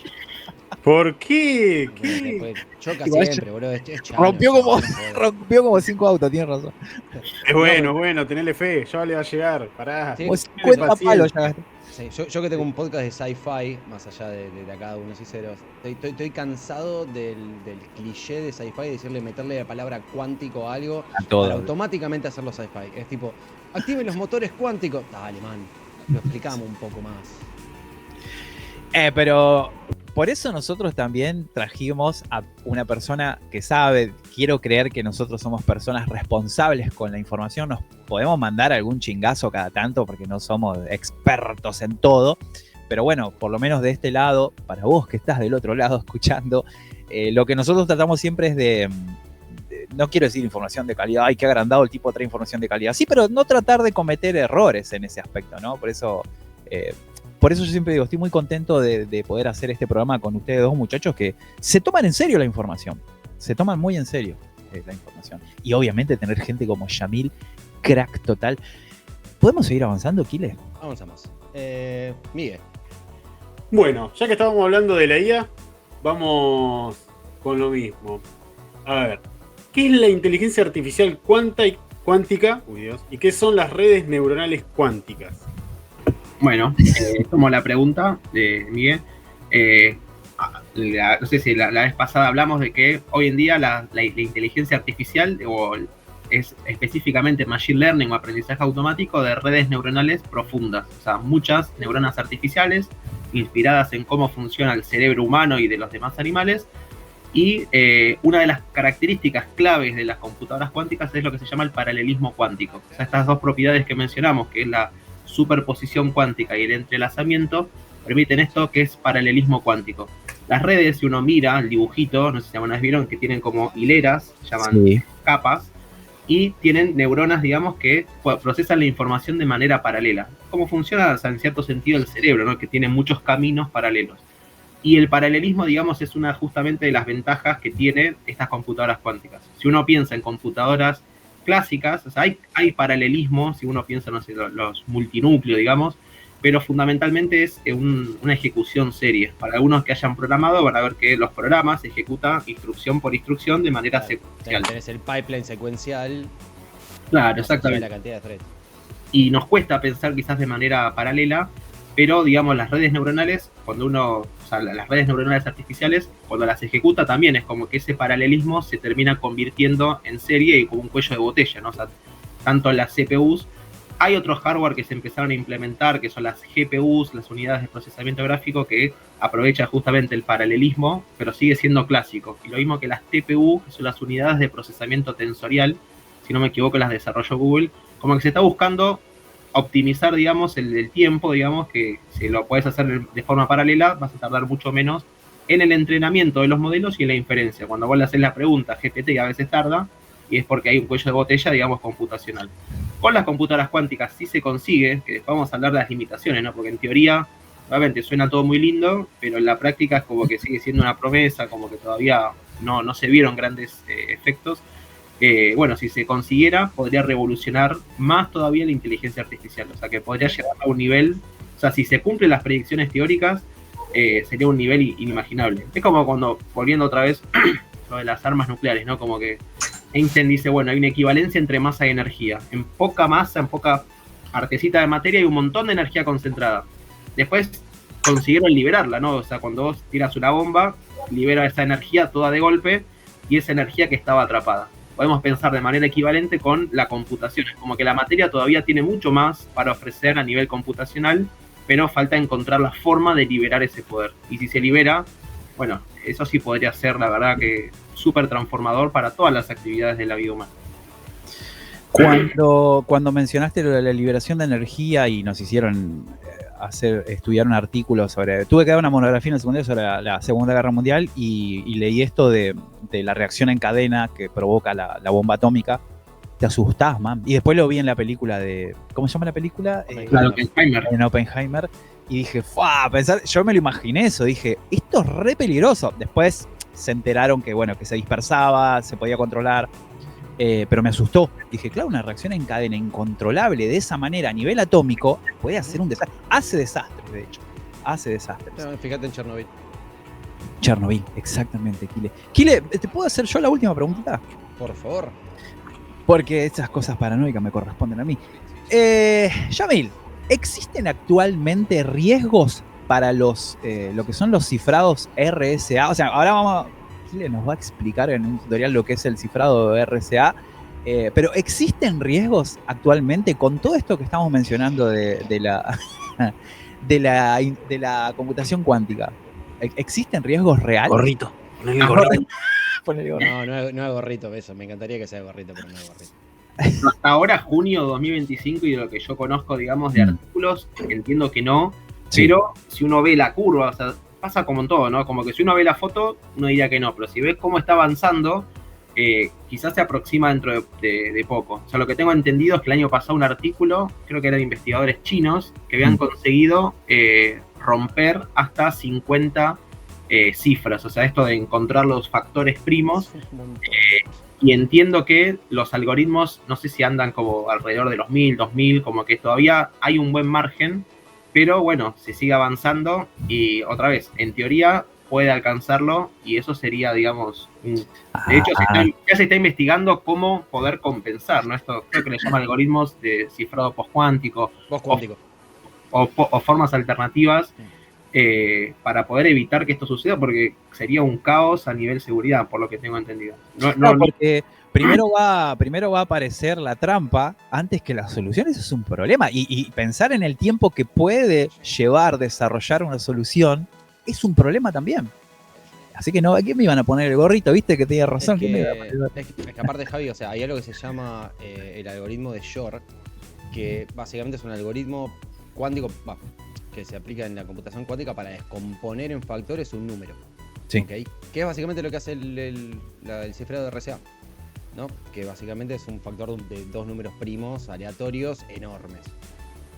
¿Por qué? Choca siempre, boludo. Rompió como 5 autos, tienes razón. Es bueno, tenele fe, ya le va a llegar. Pará. 50 palos ya gasté. Sí, yo que tengo un podcast de sci-fi, más allá de acá de Unos y Ceros, estoy cansado del cliché de sci-fi, de meterle la palabra cuántico a algo para automáticamente hacerlo sci-fi. Es tipo, activen los motores cuánticos. Dale, man, lo explicamos un poco más. Pero por eso nosotros también trajimos a una persona que sabe. Quiero creer que nosotros somos personas responsables con la información. Nos podemos mandar algún chingazo cada tanto porque no somos expertos en todo. Pero bueno, por lo menos de este lado, para vos que estás del otro lado escuchando, lo que nosotros tratamos siempre es no quiero decir información de calidad, ay, qué agrandado el tipo trae información de calidad. Sí, pero no tratar de cometer errores en ese aspecto, ¿no? Por eso por eso yo siempre digo, estoy muy contento de poder hacer este programa con ustedes dos muchachos que se toman en serio la información. Se toman muy en serio la información. Y obviamente tener gente como Yamil, crack total. ¿Podemos seguir avanzando, Kile? Avanzamos. Miguel. Bueno, ya que estábamos hablando de la IA, vamos con lo mismo. A ver, ¿qué es la inteligencia artificial cuántica? Uy, Dios, ¿y qué son las redes neuronales cuánticas? Bueno, tomo la pregunta de Miguel. No sé si la vez pasada hablamos de que hoy en día la inteligencia artificial es específicamente machine learning o aprendizaje automático de redes neuronales profundas. O sea, muchas neuronas artificiales inspiradas en cómo funciona el cerebro humano y de los demás animales. Y una de las características claves de las computadoras cuánticas es lo que se llama el paralelismo cuántico. O sea, estas dos propiedades que mencionamos, que es la superposición cuántica y el entrelazamiento, permiten esto que es paralelismo cuántico. Las redes, si uno mira el dibujito, no sé si alguna vez vieron, que tienen como hileras, se llaman capas, y tienen neuronas, digamos, que procesan la información de manera paralela. ¿Cómo funciona? O sea, en cierto sentido el cerebro, ¿no? Que tiene muchos caminos paralelos. Y el paralelismo, digamos, es una justamente de las ventajas que tienen estas computadoras cuánticas. Si uno piensa en computadoras clásicas, o sea, hay paralelismo, si uno piensa, no sé, los multinúcleos, digamos, pero fundamentalmente es una ejecución serie. Para algunos que hayan programado van a ver que los programas se ejecutan instrucción por instrucción de manera secuencial. Tenés el pipeline secuencial. Claro, exactamente. La cantidad de threads. Y nos cuesta pensar quizás de manera paralela, pero digamos las redes neuronales, las redes neuronales artificiales, cuando las ejecuta también es como que ese paralelismo se termina convirtiendo en serie y como un cuello de botella, ¿no? O sea, tanto en las CPUs, hay otros hardware que se empezaron a implementar, que son las GPUs, las unidades de procesamiento gráfico, que aprovechan justamente el paralelismo, pero sigue siendo clásico. Y lo mismo que las TPU, que son las unidades de procesamiento tensorial, si no me equivoco las desarrolló Google, como que se está buscando optimizar, digamos, el tiempo, digamos, que si lo puedes hacer de forma paralela, vas a tardar mucho menos en el entrenamiento de los modelos y en la inferencia. Cuando vos le haces la pregunta GPT, a veces tarda, y es porque hay un cuello de botella, digamos, computacional. Con las computadoras cuánticas sí se consigue, que después vamos a hablar de las limitaciones, ¿no? Porque en teoría, obviamente, suena todo muy lindo, pero en la práctica es como que sigue siendo una promesa, como que todavía no se vieron grandes efectos. Bueno, si se consiguiera, podría revolucionar más todavía la inteligencia artificial. O sea, que podría llegar a un nivel, o sea, si se cumplen las predicciones teóricas, sería un nivel inimaginable. Es como cuando, volviendo otra vez, lo de las armas nucleares, ¿no? Como que Einstein dice, bueno, hay una equivalencia entre masa y energía. En poca masa, en poca partecita de materia hay un montón de energía concentrada. Después consiguieron liberarla, ¿no? O sea, cuando vos tiras una bomba, libera esa energía toda de golpe y esa energía que estaba atrapada. Podemos pensar de manera equivalente con la computación. Es como que la materia todavía tiene mucho más para ofrecer a nivel computacional, pero falta encontrar la forma de liberar ese poder. Y si se libera, bueno, eso sí podría ser, la verdad, que súper transformador para todas las actividades de la vida humana. Cuando mencionaste lo de la liberación de energía y nos hicieron estudiar un artículo sobre... Tuve que dar una monografía en el secundario sobre la Segunda Guerra Mundial y leí esto de la reacción en cadena que provoca la bomba atómica. Te asustás, man. Y después lo vi en la película de... ¿Cómo se llama la película? En Oppenheimer. Y dije, ¡fua! Yo me lo imaginé eso. Dije, esto es re peligroso. Después se enteraron que, bueno, que se dispersaba, se podía controlar. Pero me asustó. Dije, claro, una reacción en cadena incontrolable de esa manera a nivel atómico puede hacer un desastre. Hace desastres, de hecho. Hace desastres. Fíjate en Chernobyl. Chernobyl, exactamente, Kile. Kile, ¿te puedo hacer yo la última preguntita? Por favor. Porque esas cosas paranoicas me corresponden a mí. Yamil, ¿existen actualmente riesgos para lo que son los cifrados RSA? O sea, ahora Kile nos va a explicar en un tutorial lo que es el cifrado de RSA. Pero ¿existen riesgos actualmente con todo esto que estamos mencionando de la computación cuántica? ¿Existen riesgos reales? Gorrito. Ponele el gorrito. No es gorrito eso. Me encantaría que sea gorrito, pero no es gorrito. Hasta ahora, junio 2025, y de lo que yo conozco, digamos, de artículos, entiendo que no. Sí. Pero si uno ve la curva, o sea, pasa como en todo, ¿no? Como que si uno ve la foto, uno diría que no. Pero si ves cómo está avanzando, quizás se aproxima dentro de poco. O sea, lo que tengo entendido es que el año pasado un artículo, creo que era de investigadores chinos, que habían conseguido romper hasta 50 cifras. O sea, esto de encontrar los factores primos. Y entiendo que los algoritmos, no sé si andan como alrededor de los 1000, 2000, como que todavía hay un buen margen, pero bueno, se sigue avanzando y otra vez, en teoría puede alcanzarlo y eso sería, digamos, de hecho ya se está investigando cómo poder compensar, ¿no? Esto creo que le llaman algoritmos de cifrado postcuántico o formas alternativas para poder evitar que esto suceda, porque sería un caos a nivel seguridad, por lo que tengo entendido. Porque primero va a aparecer la trampa antes que la solución. Eso es un problema. Y pensar en el tiempo que puede llevar desarrollar una solución es un problema también. Así que no, ¿a quién me iban a poner el gorrito? ¿Viste que tenía razón? Es que aparte, Javi, o sea, hay algo que se llama el algoritmo de Shor, que básicamente es un algoritmo cuántico, que se aplica en la computación cuántica para descomponer en factores un número. Sí. ¿Okay? Que es básicamente lo que hace el cifrado de RCA, ¿no? Que básicamente es un factor de dos números primos aleatorios enormes.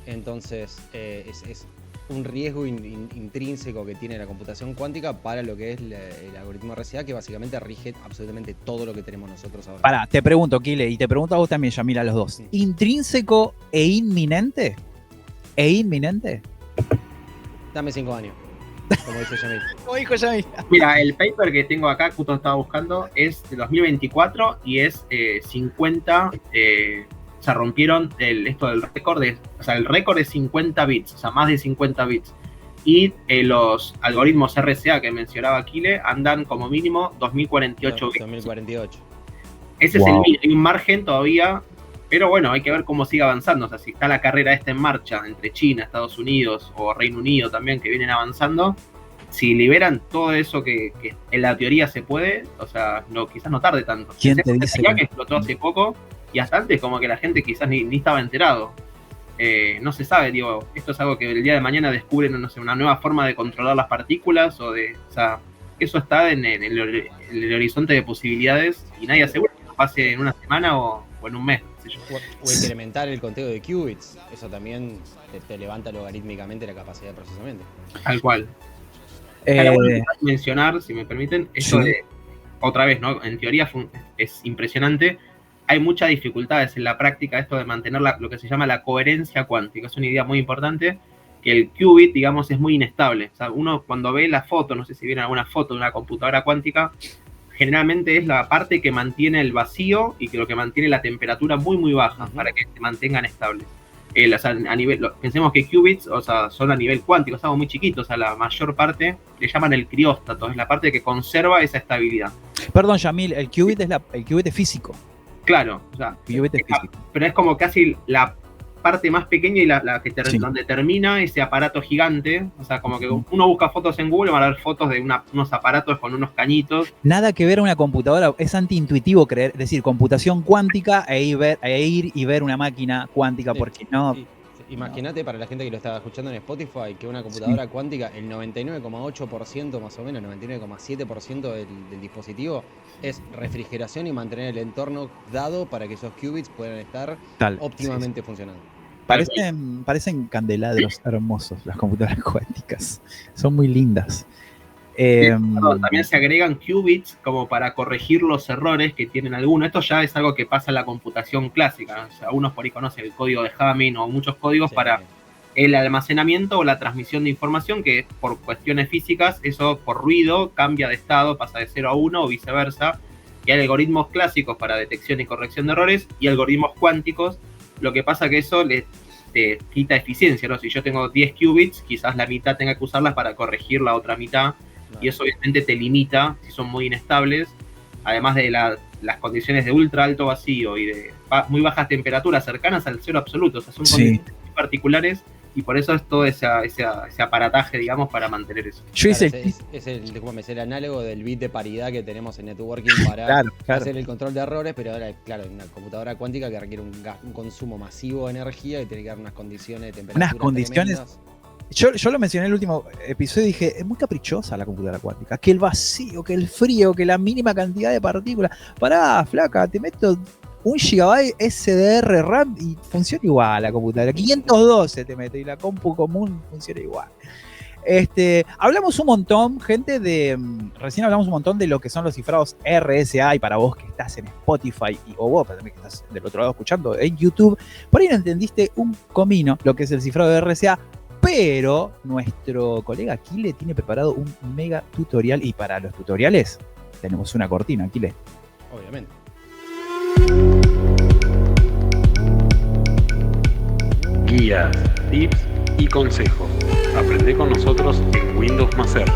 Entonces, es un riesgo intrínseco que tiene la computación cuántica para lo que es el algoritmo RCA, que básicamente rige absolutamente todo lo que tenemos nosotros ahora. Pará, te pregunto, Kile, y te pregunto a vos también, Yamil, a los dos. Sí. ¿Intrínseco e inminente? Dame 5 años, como dice Yamil. Como dijo Yamil. Mira, el paper que tengo acá, justo estaba buscando, es de 2024 y es 50... o sea, rompieron esto del récord, o sea, el récord es 50 bits, o sea, más de 50 bits. Y los algoritmos RCA que mencionaba Kile andan como mínimo 2048 bits. 2048. Ese es el mínimo, hay un margen todavía, pero bueno, hay que ver cómo sigue avanzando. O sea, si está la carrera esta en marcha entre China, Estados Unidos o Reino Unido también, que vienen avanzando, si liberan todo eso que en la teoría se puede, o sea, quizás no tarde tanto. ¿Quién te dice que explotó hace poco? Y hasta antes como que la gente quizás ni estaba enterado. No se sabe, digo, esto es algo que el día de mañana descubren, no sé, una nueva forma de controlar las partículas o sea, eso está en el horizonte de posibilidades y nadie asegura que pase en una semana o en un mes. O incrementar el conteo de qubits, eso también te levanta logarítmicamente la capacidad de procesamiento. Tal cual. Mencionar, si me permiten, esto de, otra vez, ¿no? En teoría es impresionante. Hay muchas dificultades en la práctica esto de mantener lo que se llama la coherencia cuántica. Es una idea muy importante, que el qubit, digamos, es muy inestable. O sea, uno cuando ve la foto, no sé si vieron alguna foto de una computadora cuántica, generalmente es la parte que mantiene el vacío y que lo que mantiene la temperatura muy, muy baja para que se mantengan estables. O sea, pensemos que qubits, o sea, son a nivel cuántico, es algo muy chiquito, o sea, la mayor parte le llaman el crióstato, es la parte que conserva esa estabilidad. Perdón, Yamil, el qubit es físico. Claro, o sea, pero es como casi la parte más pequeña y la que donde termina ese aparato gigante. O sea, como que uno busca fotos en Google, van a ver fotos de unos aparatos con unos cañitos. Nada que ver a una computadora, es antiintuitivo creer, es decir, computación cuántica e ir y ver una máquina cuántica, porque no... Imagínate, para la gente que lo está escuchando en Spotify, que una computadora cuántica, el 99,8% más o menos, 99,7% del dispositivo es refrigeración y mantener el entorno dado para que esos qubits puedan estar óptimamente funcionando. Parecen candelabros hermosos las computadoras cuánticas. Son muy lindas. También se agregan qubits como para corregir los errores que tienen algunos. Esto ya es algo que pasa en la computación clásica, ¿no? O sea, unos por ahí conocen el código de Hamming o muchos códigos para el almacenamiento o la transmisión de información, que por cuestiones físicas, eso por ruido cambia de estado, pasa de 0 a 1 o viceversa. Y hay algoritmos clásicos para detección y corrección de errores y algoritmos cuánticos. Lo que pasa que eso te quita eficiencia, ¿no? Si yo tengo 10 qubits, quizás la mitad tenga que usarlas para corregir la otra mitad. Y eso obviamente te limita si son muy inestables, además de las condiciones de ultra alto vacío y de muy bajas temperaturas cercanas al cero absoluto. O sea, son condiciones muy particulares y por eso es todo ese aparataje, digamos, para mantener eso. Es el análogo del bit de paridad que tenemos en networking para hacer el control de errores, pero ahora, claro, una computadora cuántica que requiere un consumo masivo de energía y tiene que dar unas condiciones de temperatura tremendas. Yo lo mencioné en el último episodio y dije, es muy caprichosa la computadora cuántica, que el vacío, que el frío, que la mínima cantidad de partículas. Pará, flaca, te meto 1 GB SDR RAM y funciona igual la computadora. 512 te meto y la compu común funciona igual. Hablamos un montón, gente, recién hablamos un montón de lo que son los cifrados RSA, y para vos que estás en Spotify o vos también que estás del otro lado escuchando en YouTube, por ahí no entendiste un comino lo que es el cifrado de RSA, pero nuestro colega Kile tiene preparado un mega tutorial, y para los tutoriales tenemos una cortina, Kile. Obviamente. Guías, tips y consejos. Aprende con nosotros en Windows más R.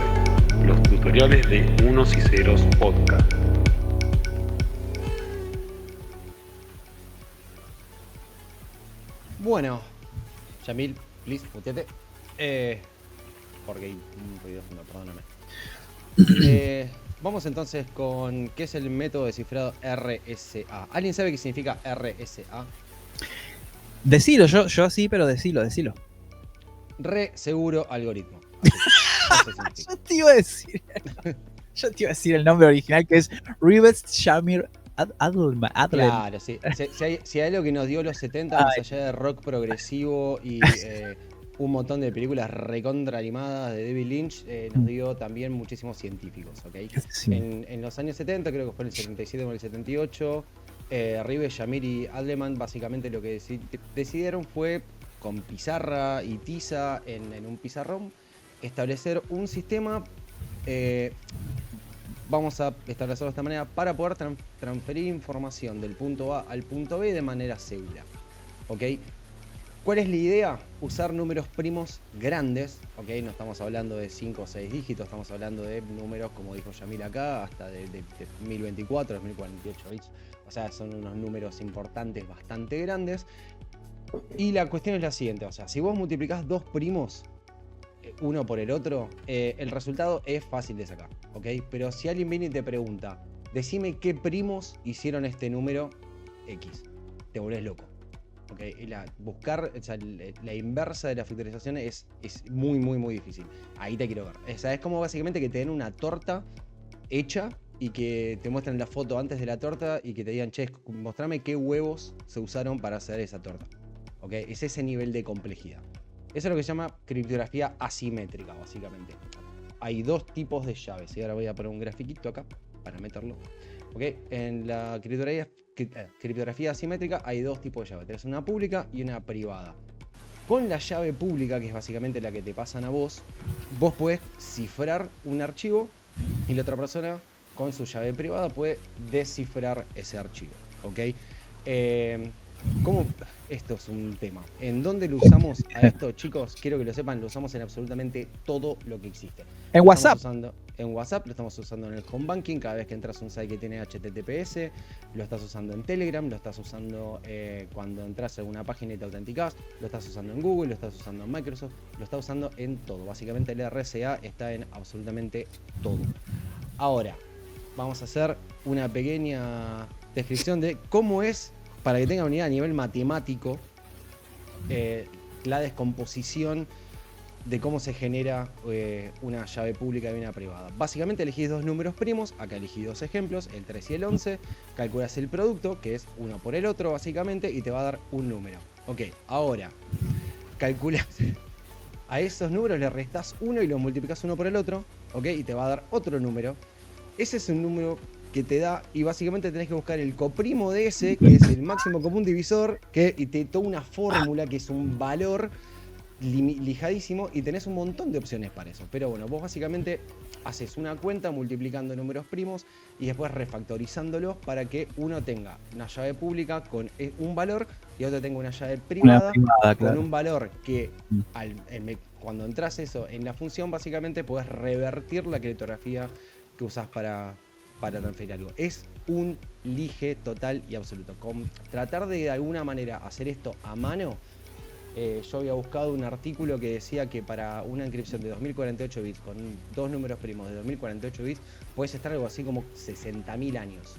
Los tutoriales de Unos y Ceros Podcast. Bueno, Yamil, please, muteate. Porque hay un ruido de fondo, perdóname. Vamos entonces con qué es el método de cifrado RSA. ¿Alguien sabe qué significa RSA? Decilo, yo sí, pero decilo. Re seguro algoritmo. Así, Yo te iba a decir el nombre original, que es Rivest Shamir Adleman. Claro, sí. Si hay algo que nos dio los 70, más allá de rock progresivo y un montón de películas recontra animadas de David Lynch, nos dio también muchísimos científicos, ¿ok? Sí. En los años 70, creo que fue en el 77 o el 78, Rivest, Shamir y Adleman básicamente lo que decidieron fue, con pizarra y tiza en un pizarrón, establecer un sistema, vamos a establecerlo de esta manera, para poder transferir información del punto A al punto B de manera segura. ¿Ok? ¿Cuál es la idea? Usar números primos grandes, ¿ok? No estamos hablando de 5 o 6 dígitos, estamos hablando de números, como dijo Yamil acá, hasta de 1024, 2048 bits. O sea, son unos números importantes, bastante grandes. Y la cuestión es la siguiente, o sea, si vos multiplicás dos primos, uno por el otro, el resultado es fácil de sacar, ¿ok? Pero si alguien viene y te pregunta, decime qué primos hicieron este número X, te volvés loco, ¿ok? Buscar, o sea, la inversa de la factorización es muy, muy, muy difícil. Ahí te quiero ver. O sea, es como básicamente que te den una torta hecha y que te muestren la foto antes de la torta y que te digan, che, mostrame qué huevos se usaron para hacer esa torta. ¿Ok? Es ese nivel de complejidad. Eso es lo que se llama criptografía asimétrica, básicamente. Hay dos tipos de llaves. Y ahora voy a poner un grafiquito acá para meterlo. ¿Ok? En la criptografía asimétrica hay dos tipos de llaves. Tienes una pública y una privada. Con la llave pública, que es básicamente la que te pasan a vos, vos podés cifrar un archivo y la otra persona, con su llave privada, puede descifrar ese archivo. ¿Ok? ¿Cómo? Esto es un tema. ¿En dónde lo usamos a esto, chicos? Quiero que lo sepan, lo usamos en absolutamente todo lo que existe. En WhatsApp. En WhatsApp, lo estamos usando en el home banking, cada vez que entras a un site que tiene HTTPS, lo estás usando en Telegram, lo estás usando cuando entras a alguna página y te autenticás, lo estás usando en Google, lo estás usando en Microsoft, lo estás usando en todo. Básicamente el RSA está en absolutamente todo. Ahora, vamos a hacer una pequeña descripción de cómo es, para que tengan una idea a nivel matemático, la descomposición de cómo se genera una llave pública y una privada. Básicamente elegís dos números primos, acá elegí dos ejemplos, el 3 y el 11, calculas el producto, que es uno por el otro básicamente, y te va a dar un número. Ok, ahora, calculas, a esos números le restás uno y los multiplicás uno por el otro, ok, y te va a dar otro número. Ese es un número que te da, y básicamente tenés que buscar el coprimo de ese, que es el máximo común divisor, y te da una fórmula que es un valor lijadísimo, y tenés un montón de opciones para eso. Pero bueno, vos básicamente haces una cuenta multiplicando números primos y después refactorizándolos para que uno tenga una llave pública con un valor y otro tenga una llave privada, claro, con un valor que cuando entras eso en la función, básicamente podés revertir la criptografía que usás para transferir algo. Es un lige total y absoluto. Con tratar de alguna manera hacer esto a mano, yo había buscado un artículo que decía que para una encripción de 2048 bits con dos números primos de 2048 bits puedes estar algo así como 60.000 años.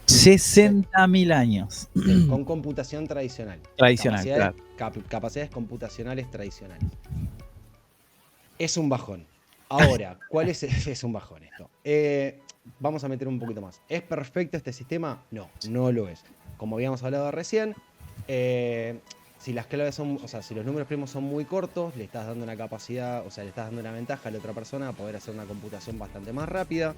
Sí, 60.000 años. Sí, con computación tradicional. Tradicional, claro. Capacidades computacionales tradicionales. Es un bajón. Ahora, ¿cuál es? Es un bajón esto. Vamos a meter un poquito más. ¿Es perfecto este sistema? No, no lo es. Como habíamos hablado recién, si las claves son, o sea, si los números primos son muy cortos, le estás dando una capacidad, o sea, le estás dando una ventaja a la otra persona a poder hacer una computación bastante más rápida.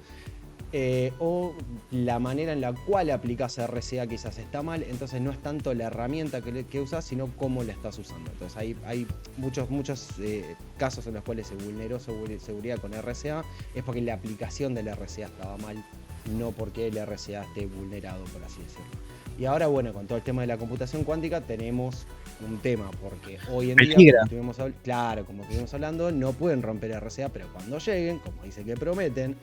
O la manera en la cual aplicas RCA quizás está mal, entonces no es tanto la herramienta que usas, sino cómo la estás usando. Entonces hay muchos casos en los cuales se vulneró seguridad con RCA, es porque la aplicación del RCA estaba mal, no porque el RCA esté vulnerado, por así decirlo. Y ahora, bueno, con todo el tema de la computación cuántica tenemos un tema, porque hoy en día, como estuvimos hablando, no pueden romper RCA, pero cuando lleguen, como dice que prometen,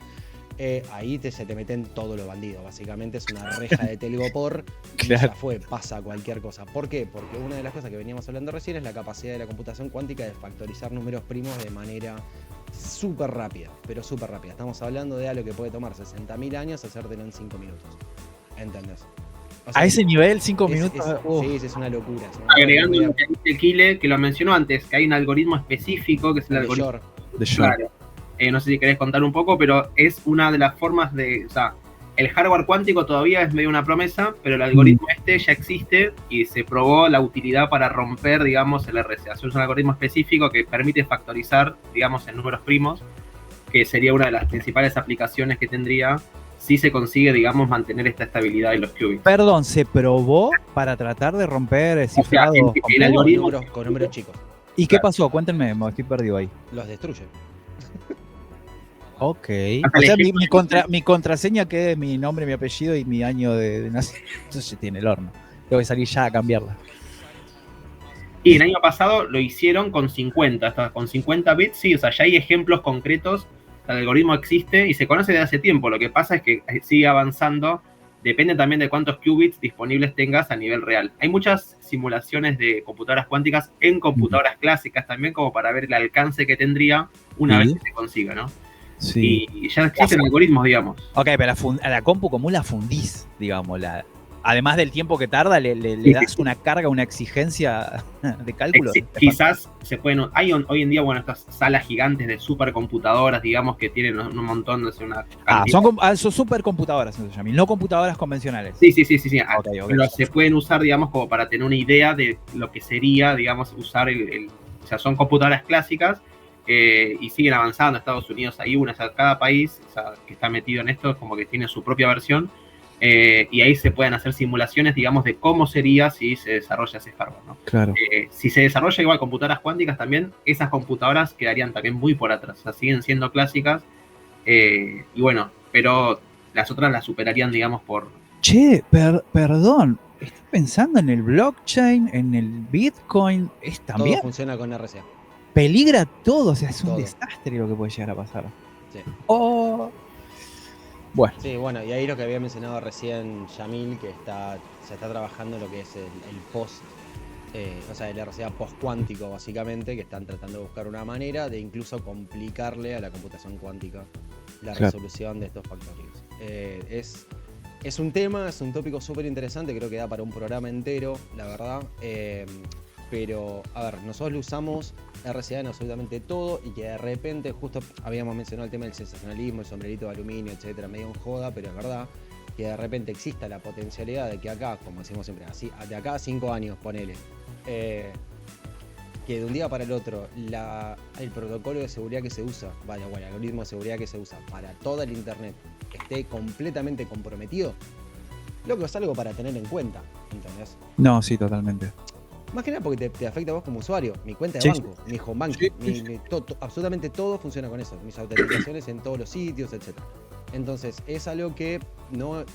ahí se te meten todos los bandidos. Básicamente es una reja de telgopor y ya fue, pasa cualquier cosa. ¿Por qué? Porque una de las cosas que veníamos hablando recién es la capacidad de la computación cuántica de factorizar números primos de manera súper rápida, pero súper rápida. Estamos hablando de algo que puede tomar 60.000 años hacértelo en 5 minutos. ¿Entendés? O sea, a ese nivel, 5 minutos. Sí, es una locura. Agregando lo que dice Kile, que lo mencionó antes, que hay un algoritmo específico que es el algoritmo de Shor. Claro. No sé si querés contar un poco, pero es una de las formas de... O sea, el hardware cuántico todavía es medio una promesa, pero el algoritmo ya existe y se probó la utilidad para romper, digamos, el RCA. Es un algoritmo específico que permite factorizar, digamos, en números primos, que sería una de las principales aplicaciones que tendría si se consigue, digamos, mantener esta estabilidad de los qubits. Perdón, ¿se probó para tratar de romper el cifrado? O sea, el algoritmo con números chicos. ¿Y qué pasó? Cuéntenme, estoy perdido ahí. Los destruye. Ok. O sea, mi contraseña que es mi nombre, mi apellido y mi año de nacimiento. Entonces tiene el horno. Tengo que salir ya a cambiarla. Y el año pasado lo hicieron con 50, hasta con 50 bits, sí, o sea, ya hay ejemplos concretos. El algoritmo existe y se conoce desde hace tiempo. Lo que pasa es que sigue avanzando. Depende también de cuántos qubits disponibles tengas a nivel real. Hay muchas simulaciones de computadoras cuánticas en computadoras clásicas también, como para ver el alcance que tendría una vez que se consiga, ¿no? Sí. Y ya existen algoritmos, digamos. Ok, pero a la compu, ¿cómo la fundís? Digamos, además del tiempo que tarda, le das una carga, una exigencia de cálculo. Quizás se pueden. Hay hoy en día, bueno, estas salas gigantes de supercomputadoras, digamos, que tienen un montón de son supercomputadoras, no computadoras convencionales. Sí. Okay. Pero se pueden usar, digamos, como para tener una idea de lo que sería, digamos, usar o sea, son computadoras clásicas. Y siguen avanzando. Estados Unidos hay una, o sea, cada país, o sea, que está metido en esto como que tiene su propia versión, y ahí se pueden hacer simulaciones, digamos, de cómo sería si se desarrolla ese hardware, ¿no? Claro. Si se desarrolla igual computadoras cuánticas también, esas computadoras quedarían también muy por atrás, o sea, siguen siendo clásicas, y bueno, pero las otras las superarían, digamos, por... Che, perdón, estoy pensando en el blockchain, en el Bitcoin, también... Todo funciona con RCA. Peligra todo, o sea, es un desastre lo que puede llegar a pasar. Sí. Bueno. Sí, bueno, y ahí lo que había mencionado recién Yamil, que se está trabajando lo que es el post, o sea, el RCA post-cuántico, básicamente, que están tratando de buscar una manera de incluso complicarle a la computación cuántica la resolución de estos factorios. Es un tema, es un tópico súper interesante, creo que da para un programa entero, la verdad. Pero, a ver, nosotros lo usamos RCA en absolutamente todo y que de repente, justo habíamos mencionado el tema del sensacionalismo, el sombrerito de aluminio, etcétera, medio en joda, pero es verdad que de repente exista la potencialidad de que acá, como decimos siempre, así, de acá a 5 años, ponele, que de un día para el otro el protocolo de seguridad que se usa, el algoritmo de seguridad que se usa para toda el internet esté completamente comprometido, lo que es algo para tener en cuenta, ¿entendés? No, sí, totalmente. Más que nada porque te afecta a vos como usuario. Mi cuenta de banco, mi home banking, absolutamente todo funciona con eso. Mis autenticaciones en todos los sitios, etc. Entonces, es algo que no...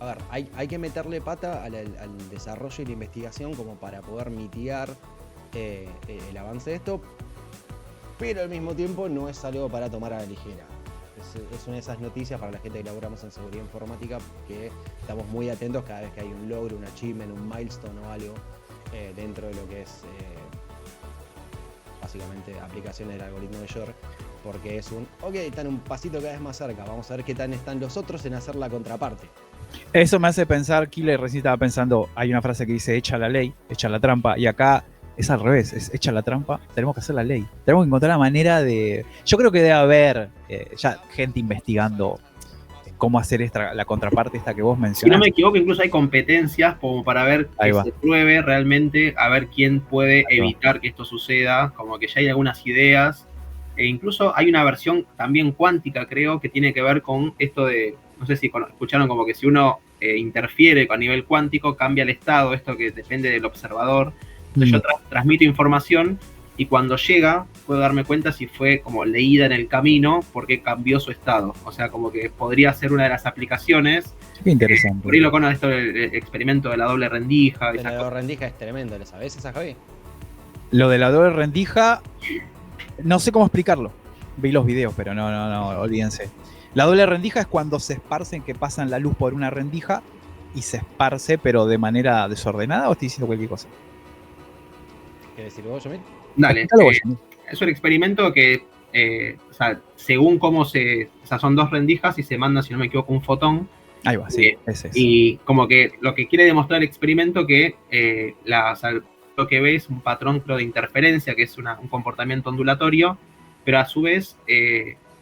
A ver, hay que meterle pata al desarrollo y la investigación como para poder mitigar el avance de esto, pero al mismo tiempo no es algo para tomar a la ligera. Es una de esas noticias para la gente que laburamos en seguridad informática, que estamos muy atentos cada vez que hay un logro, un achievement, un milestone o algo dentro de lo que es básicamente aplicaciones del algoritmo de Shor, porque es están un pasito cada vez más cerca, vamos a ver qué tan están los otros en hacer la contraparte. Eso me hace pensar, Killer recién estaba pensando, hay una frase que dice echa la ley, echa la trampa, y acá es al revés, es echa la trampa, tenemos que hacer la ley. Tenemos que encontrar la manera de... Yo creo que debe haber ya gente investigando cómo hacer la contraparte esta que vos Si mencionaste. no me equivoco, incluso hay competencias como para ver Ahí que va. se pruebe realmente, a ver quién puede Ahí va. evitar que esto suceda, como que ya hay algunas ideas. E incluso hay una versión también cuántica, creo, que tiene que ver con esto de, no sé si escucharon como que si uno interfiere a nivel cuántico, cambia el estado, esto que depende del observador. Entonces yo transmito información y cuando llega puedo darme cuenta si fue como leída en el camino porque cambió su estado. O sea, como que podría ser una de las aplicaciones. Qué interesante. Por ahí lo conozco esto del experimento de la doble rendija. Pero la rendija es tremendo, ¿le sabés esa, Javi? Lo de la doble rendija, no sé cómo explicarlo. Vi los videos, pero no, olvídense. La doble rendija es cuando se esparcen, que pasan la luz por una rendija y se esparce, pero de manera desordenada, ¿o estoy diciendo cualquier cosa? ¿Querés decir vos, Yamil? Dale, Explícalo vos, Yamil. es un experimento que, o sea, según cómo o sea, son dos rendijas y se manda, si no me equivoco, un fotón. Ahí va, sí, ese es. Y como que lo que quiere demostrar el experimento que o sea, lo que ve es un patrón, creo, de interferencia, que es un comportamiento ondulatorio, pero a su vez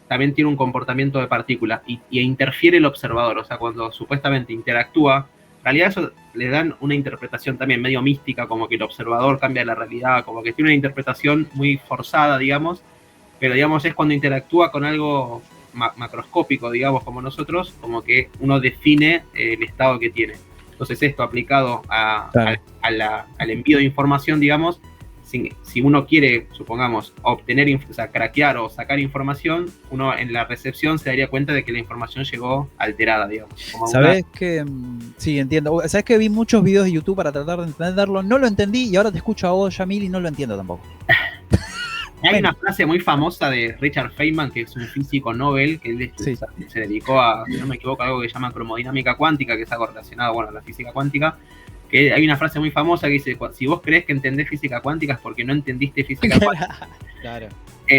también tiene un comportamiento de partícula y interfiere el observador. O sea, cuando supuestamente interactúa, en realidad eso le dan una interpretación también medio mística, como que el observador cambia la realidad, como que tiene una interpretación muy forzada, digamos, pero digamos es cuando interactúa con algo macroscópico, digamos, como nosotros, como que uno define el estado que tiene. Entonces esto aplicado al envío de información, digamos, si uno quiere, supongamos, obtener, o sea, craquear o sacar información, uno en la recepción se daría cuenta de que la información llegó alterada, digamos. ¿Sabés que? Sí, entiendo. ¿Sabés que vi muchos videos de YouTube para tratar de entenderlo? No lo entendí y ahora te escucho a vos, Yamil, y no lo entiendo tampoco. Hay una frase muy famosa de Richard Feynman, que es un físico Nobel, que él se dedicó a, si no me equivoco, algo que se llama cromodinámica cuántica, que es algo relacionado, bueno, a la física cuántica, que hay una frase muy famosa que dice, si vos crees que entendés física cuántica es porque no entendiste física cuántica. Claro.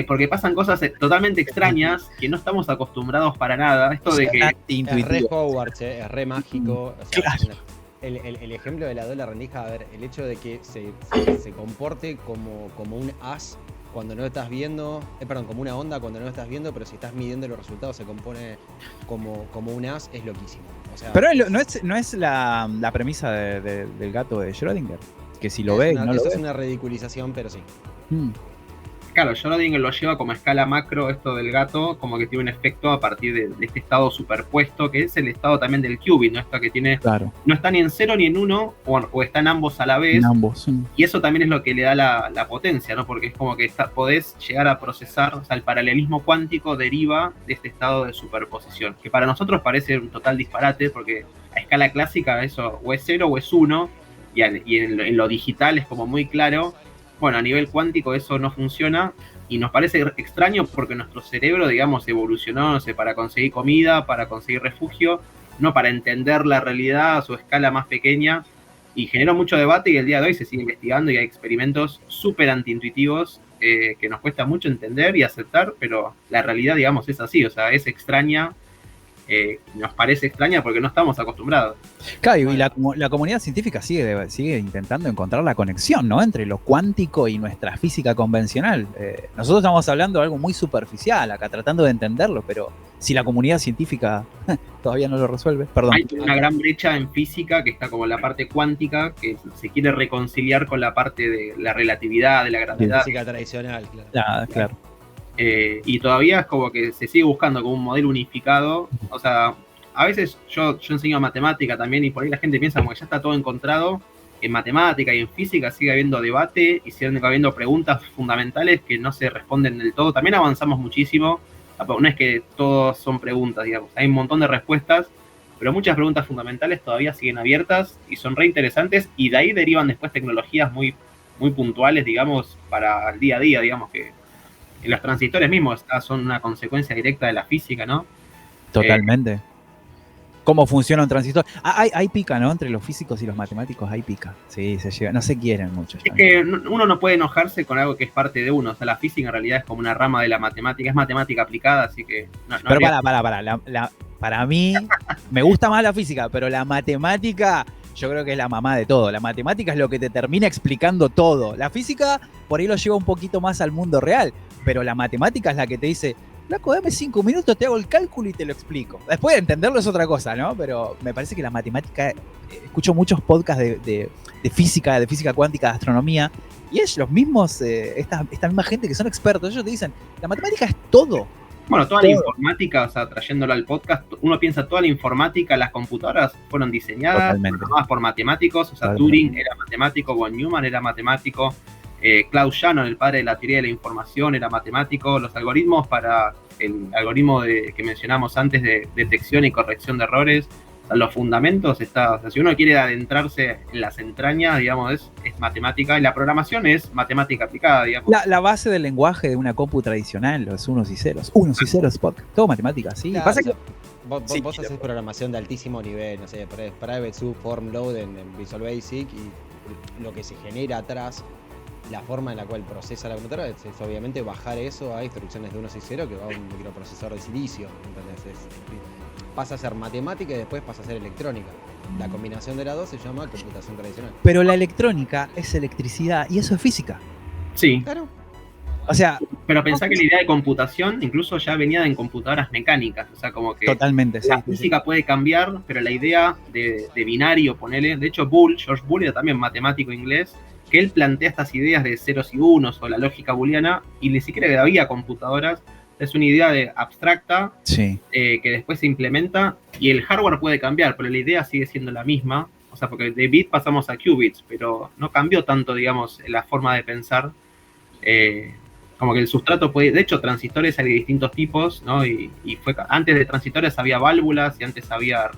Porque pasan cosas totalmente extrañas que no estamos acostumbrados para nada. Esto de que... Es re Hogwarts, es re mágico. O sea, Claro. el ejemplo de la doble rendija, a ver, el hecho de que se comporte como un as cuando no lo estás viendo, perdón, como una onda cuando no lo estás viendo, pero si estás midiendo los resultados se compone como un as, es loquísimo. O sea, Pero no es la premisa del gato de Schrödinger, que si lo ve y no lo eso ve. es una ridiculización, pero sí. Claro, Schrödinger lo lleva como a escala macro, esto del gato, como que tiene un efecto a partir de este estado superpuesto, que es el estado también del qubit, ¿no? Esto que tiene, Claro, no está ni en 0 ni en 1, o están ambos a la vez. en ambos. Y eso también es lo que le da la potencia, ¿no? Porque es como que podés llegar a procesar, o sea, el paralelismo cuántico deriva de este estado de superposición, que para nosotros parece un total disparate, porque a escala clásica eso o es 0 o es 1, y en lo digital es como muy claro. Bueno, a nivel cuántico eso no funciona y nos parece extraño porque nuestro cerebro, digamos, evolucionó, no sé, para conseguir comida, para conseguir refugio, no para entender la realidad a su escala más pequeña, y generó mucho debate y el día de hoy se sigue investigando y hay experimentos súper antiintuitivos que nos cuesta mucho entender y aceptar, pero la realidad, digamos, es así, o sea, es extraña. Nos parece extraña porque no estamos acostumbrados. Claro, y la comunidad científica sigue intentando encontrar la conexión, ¿no? Entre lo cuántico y nuestra física convencional. Nosotros estamos hablando de algo muy superficial acá, tratando de entenderlo, pero si la comunidad científica todavía no lo resuelve, perdón. Hay una gran brecha en física que está como la parte cuántica, que se quiere reconciliar con la parte de la relatividad, de la gravedad. Física tradicional, claro. Claro. Y todavía es como que se sigue buscando como un modelo unificado. O sea, a veces yo enseño matemática también y por ahí la gente piensa como que ya está todo encontrado. En matemática y en física sigue habiendo debate y sigue habiendo preguntas fundamentales que no se responden del todo. También avanzamos muchísimo. No es que todos son preguntas, digamos. Hay un montón de respuestas, pero muchas preguntas fundamentales todavía siguen abiertas y son re interesantes, y de ahí derivan después tecnologías muy, muy puntuales, digamos, para el día a día, digamos que los transistores mismos son una consecuencia directa de la física, ¿no? Totalmente. ¿Cómo funciona un transistor? Hay pica, ¿no? Entre los físicos y los matemáticos hay pica. Sí, se lleva. No se quieren mucho. Es que uno no puede enojarse con algo que es parte de uno. O sea, la física en realidad es como una rama de la matemática. Es matemática aplicada, así que... Pero para. Para mí, Me gusta más la física, pero la matemática yo creo que es la mamá de todo. La matemática es lo que te termina explicando todo. La física por ahí lo lleva un poquito más al mundo real, pero la matemática es la que te dice, flaco, dame 5 minutos, te hago el cálculo y te lo explico. Después de entenderlo es otra cosa, ¿no? Pero me parece que la matemática, escucho muchos podcasts de física cuántica, de astronomía, y es los mismos, esta misma gente que son expertos, ellos te dicen, la matemática es todo. Bueno, toda la informática, o sea, trayéndola al podcast, uno piensa toda la informática, las computadoras fueron diseñadas, programadas por matemáticos, o sea, Turing era matemático, von Neumann era matemático, Klaus Shannon, el padre de la teoría de la información, era matemático, los algoritmos para el algoritmo que mencionamos antes de detección y corrección de errores, o sea, los fundamentos, o sea, si uno quiere adentrarse en las entrañas, digamos, es matemática, y la programación es matemática aplicada, digamos. La base del lenguaje de una compu tradicional, los unos y ceros, todo matemática, ¿sí? Claro, Pasa o sea, que vos haces programación de altísimo nivel, no sé, private sub, form load en Visual Basic, y lo que se genera atrás, la forma en la cual procesa la computadora es obviamente bajar eso a instrucciones de 1 y 0 que va a un microprocesador de silicio, ¿entendés? Pasa a ser matemática y después pasa a ser electrónica. La combinación de las dos se llama computación tradicional. Pero la electrónica es electricidad y eso es física. Sí. Claro. O sea, pero pensá que la idea de computación incluso ya venía en computadoras mecánicas, o sea, como que totalmente, la física puede cambiar, pero la idea de binario, ponele, de hecho George Boole era también matemático inglés, que él plantea estas ideas de ceros y unos o la lógica booleana, y ni siquiera había computadoras. Es una idea abstracta, sí, que después se implementa, y el hardware puede cambiar, pero la idea sigue siendo la misma. O sea, porque de bit pasamos a qubits, pero no cambió tanto, digamos, la forma de pensar. Como que el sustrato puede... De hecho, transistores hay de distintos tipos, ¿no? Y antes de transistores había válvulas, y antes había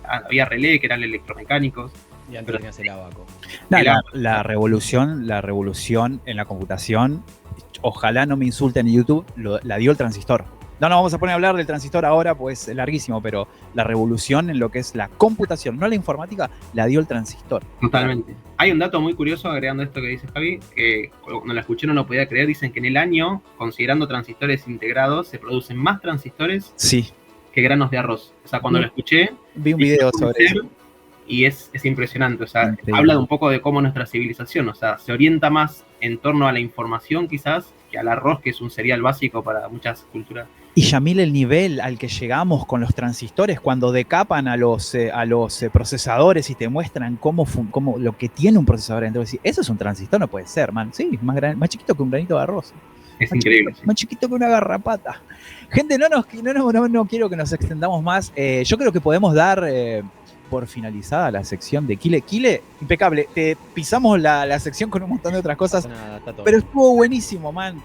relé, que eran electromecánicos. Y antes tenías el abaco. No, la revolución en la computación, ojalá no me insulten en YouTube, la dio el transistor. No vamos a poner a hablar del transistor ahora, pues es larguísimo, pero la revolución en lo que es la computación, no la informática, la dio el transistor. Totalmente. Hay un dato muy curioso, agregando esto que dice Javi, que cuando la escuché no lo podía creer. Dicen que en el año, considerando transistores integrados, se producen más transistores que granos de arroz. O sea, cuando lo escuché... Vi un video sobre eso. Y es impresionante, o sea, habla de un poco de cómo nuestra civilización, o sea, se orienta más en torno a la información quizás que al arroz, que es un cereal básico para muchas culturas. Y Yamil, el nivel al que llegamos con los transistores, cuando decapan a los procesadores y te muestran cómo lo que tiene un procesador dentro, decir, eso es un transistor, no puede ser, man. Sí, más chiquito que un granito de arroz. Es increíble. Más chiquito que una garrapata. Gente, no quiero que nos extendamos más. Yo creo que podemos dar... por finalizada la sección de Kile. Kile, impecable. Te pisamos la sección con un montón de otras cosas. Pero estuvo buenísimo, man.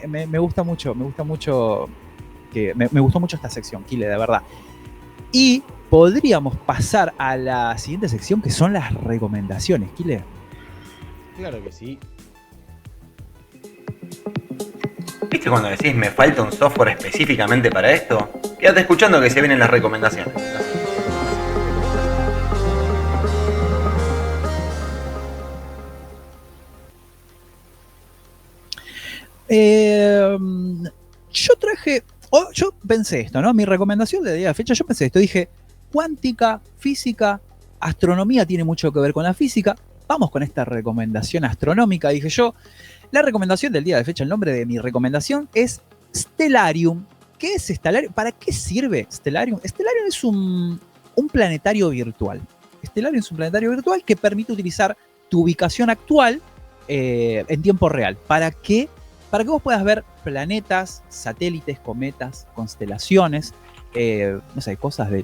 Me gusta mucho. Me gustó mucho esta sección, Kile, de verdad. Y podríamos pasar a la siguiente sección, que son las recomendaciones, Kile. Claro que sí. ¿Viste cuando decís me falta un software específicamente para esto? Quédate escuchando que se vienen las recomendaciones. Yo pensé esto, ¿no? Mi recomendación de día de fecha, yo pensé esto, dije, cuántica, física, astronomía tiene mucho que ver con la física, vamos con esta recomendación astronómica, dije yo. La recomendación del día de fecha, el nombre de mi recomendación es Stellarium. ¿Qué es Stellarium? ¿Para qué sirve Stellarium? Stellarium es un planetario virtual. Stellarium es un planetario virtual que permite utilizar tu ubicación actual en tiempo real. ¿Para qué? Para que vos puedas ver planetas, satélites, cometas, constelaciones, no sé,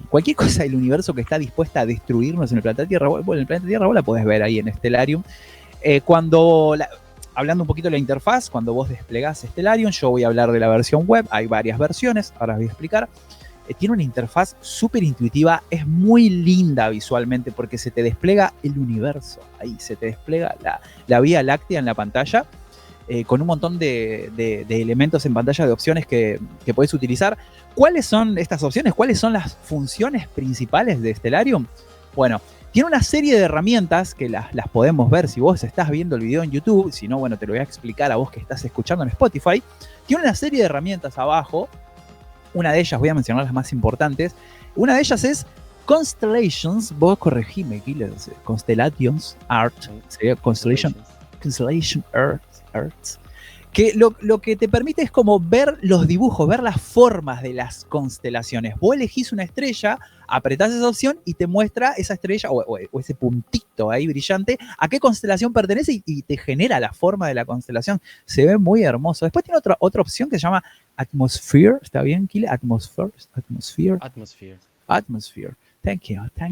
cualquier cosa del universo que está dispuesta a destruirnos en el planeta Tierra. Bueno, en el planeta Tierra vos la podés ver ahí en Stellarium. Hablando un poquito de la interfaz, cuando vos desplegás Stellarium, yo voy a hablar de la versión web, hay varias versiones, ahora os voy a explicar. Tiene una interfaz súper intuitiva, es muy linda visualmente porque se te despliega el universo, ahí se te despliega la Vía Láctea en la pantalla, con un montón de elementos en pantalla, de opciones que podés utilizar. ¿Cuáles son estas opciones? ¿Cuáles son las funciones principales de Stellarium? Bueno, tiene una serie de herramientas que las podemos ver si vos estás viendo el video en YouTube, si no, bueno, te lo voy a explicar a vos que estás escuchando en Spotify. Tiene una serie de herramientas abajo. Una de ellas, voy a mencionar las más importantes, una de ellas es Constellations, vos corregime, Killer, Constellations Art, sería Constellation Earth, que lo que te permite es como ver los dibujos, ver las formas de las constelaciones. Vos elegís una estrella, apretás esa opción y te muestra esa estrella o ese puntito ahí brillante, a qué constelación pertenece y te genera la forma de la constelación. Se ve muy hermoso. Después tiene otra opción que se llama Atmosphere. ¿Está bien, Kile? Atmosphere. Thank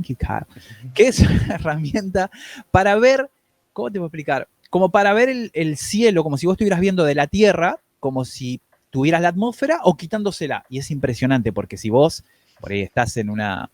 you, Kyle. Que es una herramienta para ver, ¿cómo te puedo explicar? Como para ver el cielo, como si vos estuvieras viendo de la Tierra, como si tuvieras la atmósfera o quitándosela. Y es impresionante porque si vos por ahí estás en una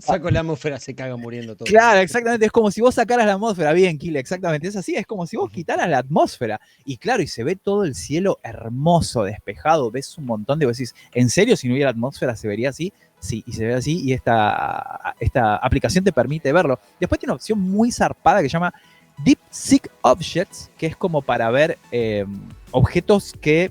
Saco la atmósfera, se caga muriendo todo. Claro, exactamente. Es como si vos sacaras la atmósfera. Bien, Kile, exactamente. Es así. Es como si vos quitaras la atmósfera. Y claro, y se ve todo el cielo hermoso, despejado. Ves un montón de... Vos decís, ¿en serio si no hubiera atmósfera se vería así? Sí, y se ve así. Y esta aplicación te permite verlo. Después tiene una opción muy zarpada que se llama Deep Seek Objects, que es como para ver objetos que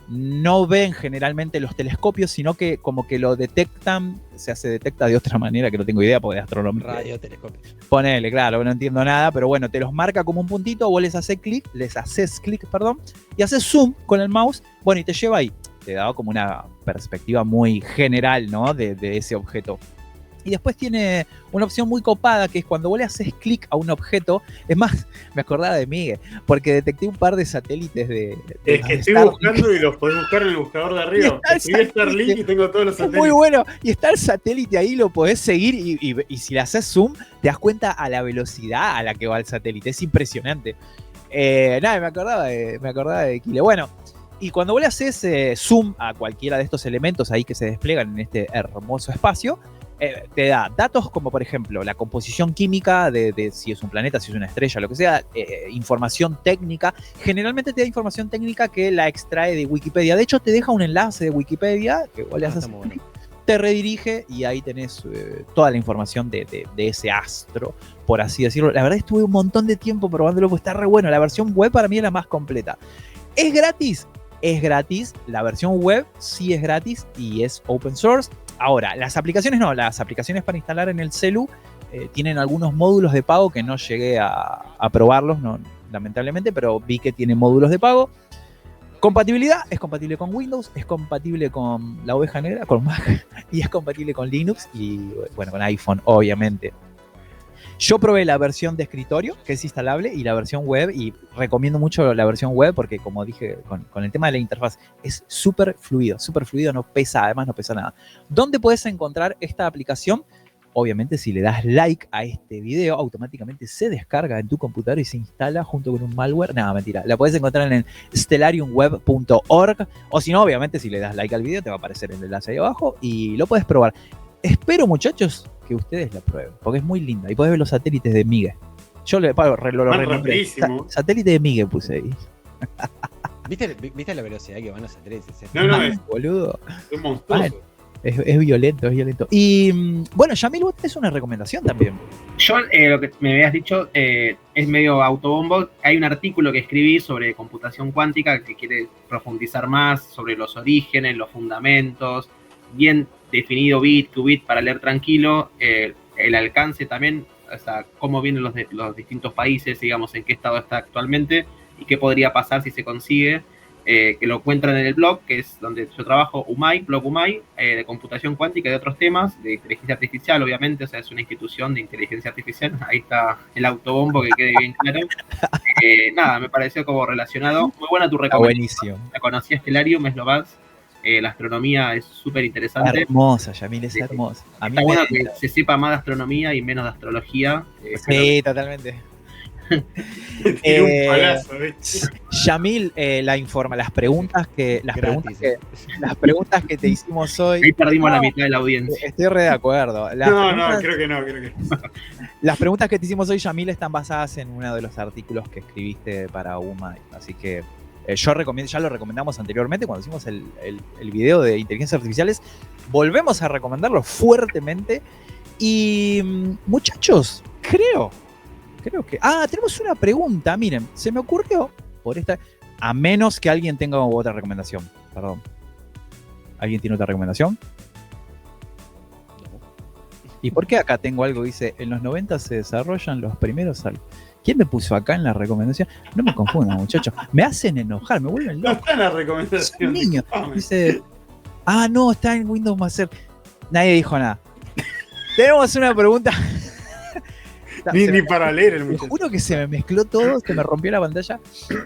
no ven generalmente los telescopios, sino que como que lo detectan, se detecta de otra manera que no tengo idea, porque de astronomía. Radiotelescopio. Ponele, claro, no entiendo nada, pero bueno, te los marca como un puntito, vos les haces clic, y haces zoom con el mouse, bueno, y te lleva ahí. Te da como una perspectiva muy general, ¿no? De ese objeto. Y después tiene una opción muy copada, que es cuando vos le haces clic a un objeto. Es más, me acordaba de Miguel, porque detecté un par de satélites es que estoy buscando y los podés buscar en el buscador de arriba. Escribí Starlink y tengo todos los satélites. Muy bueno, y está el satélite ahí, lo podés seguir y si le haces zoom, te das cuenta a la velocidad a la que va el satélite. Es impresionante. Nada, me acordaba de Kile. Bueno, y cuando vos le haces zoom a cualquiera de estos elementos ahí que se despliegan en este hermoso espacio, te da datos como, por ejemplo, la composición química de si es un planeta, si es una estrella, lo que sea, información técnica. Generalmente te da información técnica que la extrae de Wikipedia. De hecho, te deja un enlace de Wikipedia que vos le haces clic, te redirige y ahí tenés toda la información de ese astro, por así decirlo. La verdad estuve un montón de tiempo probándolo porque está re bueno. La versión web para mí es la más completa. ¿Es gratis? Es gratis. La versión web sí es gratis y es open source. Ahora, las aplicaciones no, las aplicaciones para instalar en el celu tienen algunos módulos de pago que no llegué a probarlos, no, lamentablemente, pero vi que tiene módulos de pago. Compatibilidad, es compatible con Windows, es compatible con la oveja negra, con Mac, y es compatible con Linux y, bueno, con iPhone, obviamente. Yo probé la versión de escritorio, que es instalable, y la versión web, y recomiendo mucho la versión web porque, como dije, con el tema de la interfaz, es súper fluido, no pesa, además no pesa nada. ¿Dónde puedes encontrar esta aplicación? Obviamente, si le das like a este video, automáticamente se descarga en tu computador y se instala junto con un malware. Nada, mentira. La puedes encontrar en stellariumweb.org, o si no, obviamente, si le das like al video, te va a aparecer el enlace ahí abajo y lo puedes probar. Espero, muchachos, que ustedes la prueben, porque es muy linda y podés ver los satélites de Miguel. Yo lo renombré. Satélite de Miguel puse ahí. ¿Viste la velocidad que van los satélites? No, es boludo. Es monstruoso. Vale. Es violento. Y bueno, Yamil, vos tenés una recomendación también. Yo, lo que me habías dicho es medio autobombo. Hay un artículo que escribí sobre computación cuántica que quiere profundizar más sobre los orígenes, los fundamentos, bien definido bit to bit para leer tranquilo, el alcance también, o sea, cómo vienen los distintos países, digamos, en qué estado está actualmente y qué podría pasar si se consigue, que lo encuentran en el blog, que es donde yo trabajo, blog UMAI, de computación cuántica y de otros temas, de inteligencia artificial, obviamente, o sea, es una institución de inteligencia artificial, ahí está el autobombo, que quede bien claro. Nada, me pareció como relacionado, muy buena tu recomendación. Buenísimo. La conocía Stellarium, es lo más. La astronomía es súper interesante. Hermosa, Yamil, es hermosa. A mí está bueno que se sepa más de astronomía y menos de astrología. Sí, totalmente. Tiene un palazo, Yamil, las preguntas que te hicimos hoy. Ahí perdimos la mitad de la audiencia. Estoy re de acuerdo. Creo que no. Las preguntas que te hicimos hoy, Yamil, están basadas en uno de los artículos que escribiste para UMA. Así que yo recomiendo, ya lo recomendamos anteriormente cuando hicimos el video de inteligencias artificiales. Volvemos a recomendarlo fuertemente. Y muchachos, creo que... tenemos una pregunta, miren, se me ocurrió por esta... A menos que alguien tenga otra recomendación. Perdón. ¿Alguien tiene otra recomendación? ¿Y por qué acá tengo algo que dice, en los 90 se desarrollan los primeros ¿Quién me puso acá en la recomendación? No me confundan, muchachos. Me hacen enojar, me vuelven No loco. está en la Es un recomendación. niño. disculpame. Dice, no, está en Windows Master. Nadie dijo nada. Tenemos una pregunta. Ni para leer el Te muchacho. juro que se me mezcló todo, se me rompió la pantalla.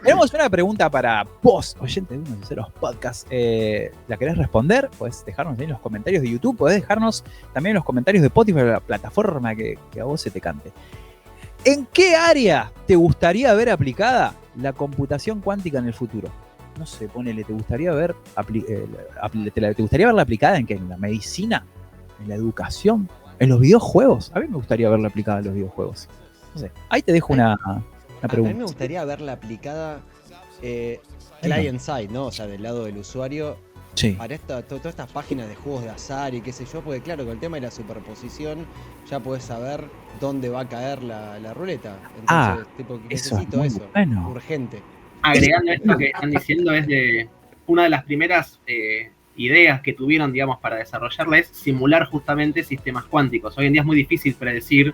Tenemos una pregunta para vos, oyente de Unos y Ceros Podcast. ¿La querés responder? Podés dejarnos ahí en los comentarios de YouTube, podés dejarnos también en los comentarios de Spotify, la plataforma que a vos se te cante. ¿En qué área te gustaría ver aplicada la computación cuántica en el futuro? No sé, ponele, ¿te gustaría verla aplicada en qué? ¿En la medicina? ¿En la educación? ¿En los videojuegos? A mí me gustaría verla aplicada en los videojuegos. No sé, ahí te dejo una A mí pregunta. me gustaría verla aplicada client side, ¿no? O sea, del lado del usuario, Sí. para todas estas páginas de juegos de azar y qué sé yo, porque claro, con el tema de la superposición ya podés saber dónde va a caer la ruleta. Entonces, tipo, eso necesito es muy eso, bueno. urgente. Agregando esto que están diciendo, es de una de las primeras ideas que tuvieron, digamos, para desarrollarla es simular justamente sistemas cuánticos. Hoy en día es muy difícil predecir.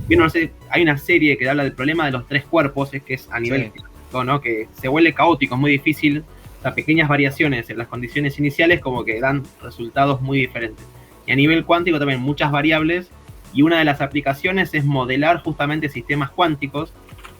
No sé, hay una serie que habla del problema de los 3 cuerpos, es que es a nivel físico, ¿no? Que se vuelve caótico, es muy difícil. O sea, pequeñas variaciones en las condiciones iniciales como que dan resultados muy diferentes. Y a nivel cuántico también muchas variables, y una de las aplicaciones es modelar justamente sistemas cuánticos,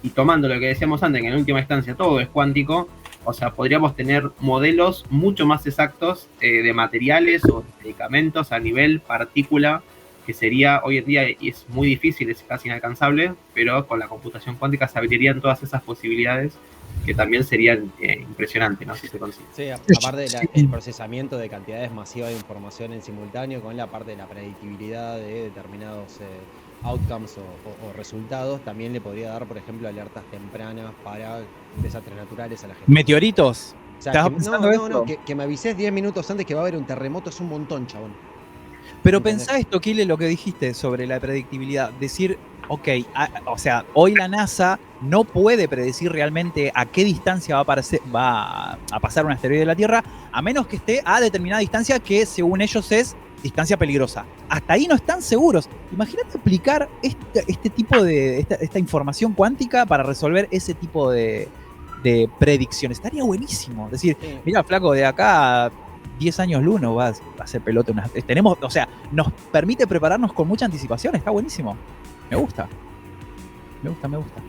y tomando lo que decíamos antes, que en última instancia todo es cuántico, o sea, podríamos tener modelos mucho más exactos de materiales o medicamentos a nivel partícula, que sería hoy en día y es muy difícil, es casi inalcanzable, pero con la computación cuántica se abrirían todas esas posibilidades que también serían impresionantes, ¿no? Si se consigue. Sí, aparte del procesamiento de cantidades masivas de información en simultáneo, con la parte de la predictibilidad de determinados outcomes o resultados, también le podría dar, por ejemplo, alertas tempranas para desastres naturales a la gente. Meteoritos. O sea, ¿Estabas que, pensando esto? que me avises 10 minutos antes que va a haber un terremoto es un montón, chabón. Pero ¿Entendés? pensá esto, Kile, lo que dijiste sobre la predictibilidad. Decir, ok, o sea, hoy la NASA no puede predecir realmente a qué distancia va a pasar un asteroide de la Tierra, a menos que esté a determinada distancia que según ellos es distancia peligrosa. Hasta ahí no están seguros. Imagínate aplicar este tipo de esta información cuántica para resolver ese tipo de predicciones. Estaría buenísimo. Es decir, Sí. mira, flaco, de acá a 10 años luz no va a hacer pelota. Tenemos, o sea, nos permite prepararnos con mucha anticipación. Está buenísimo. Me gusta. Me gusta.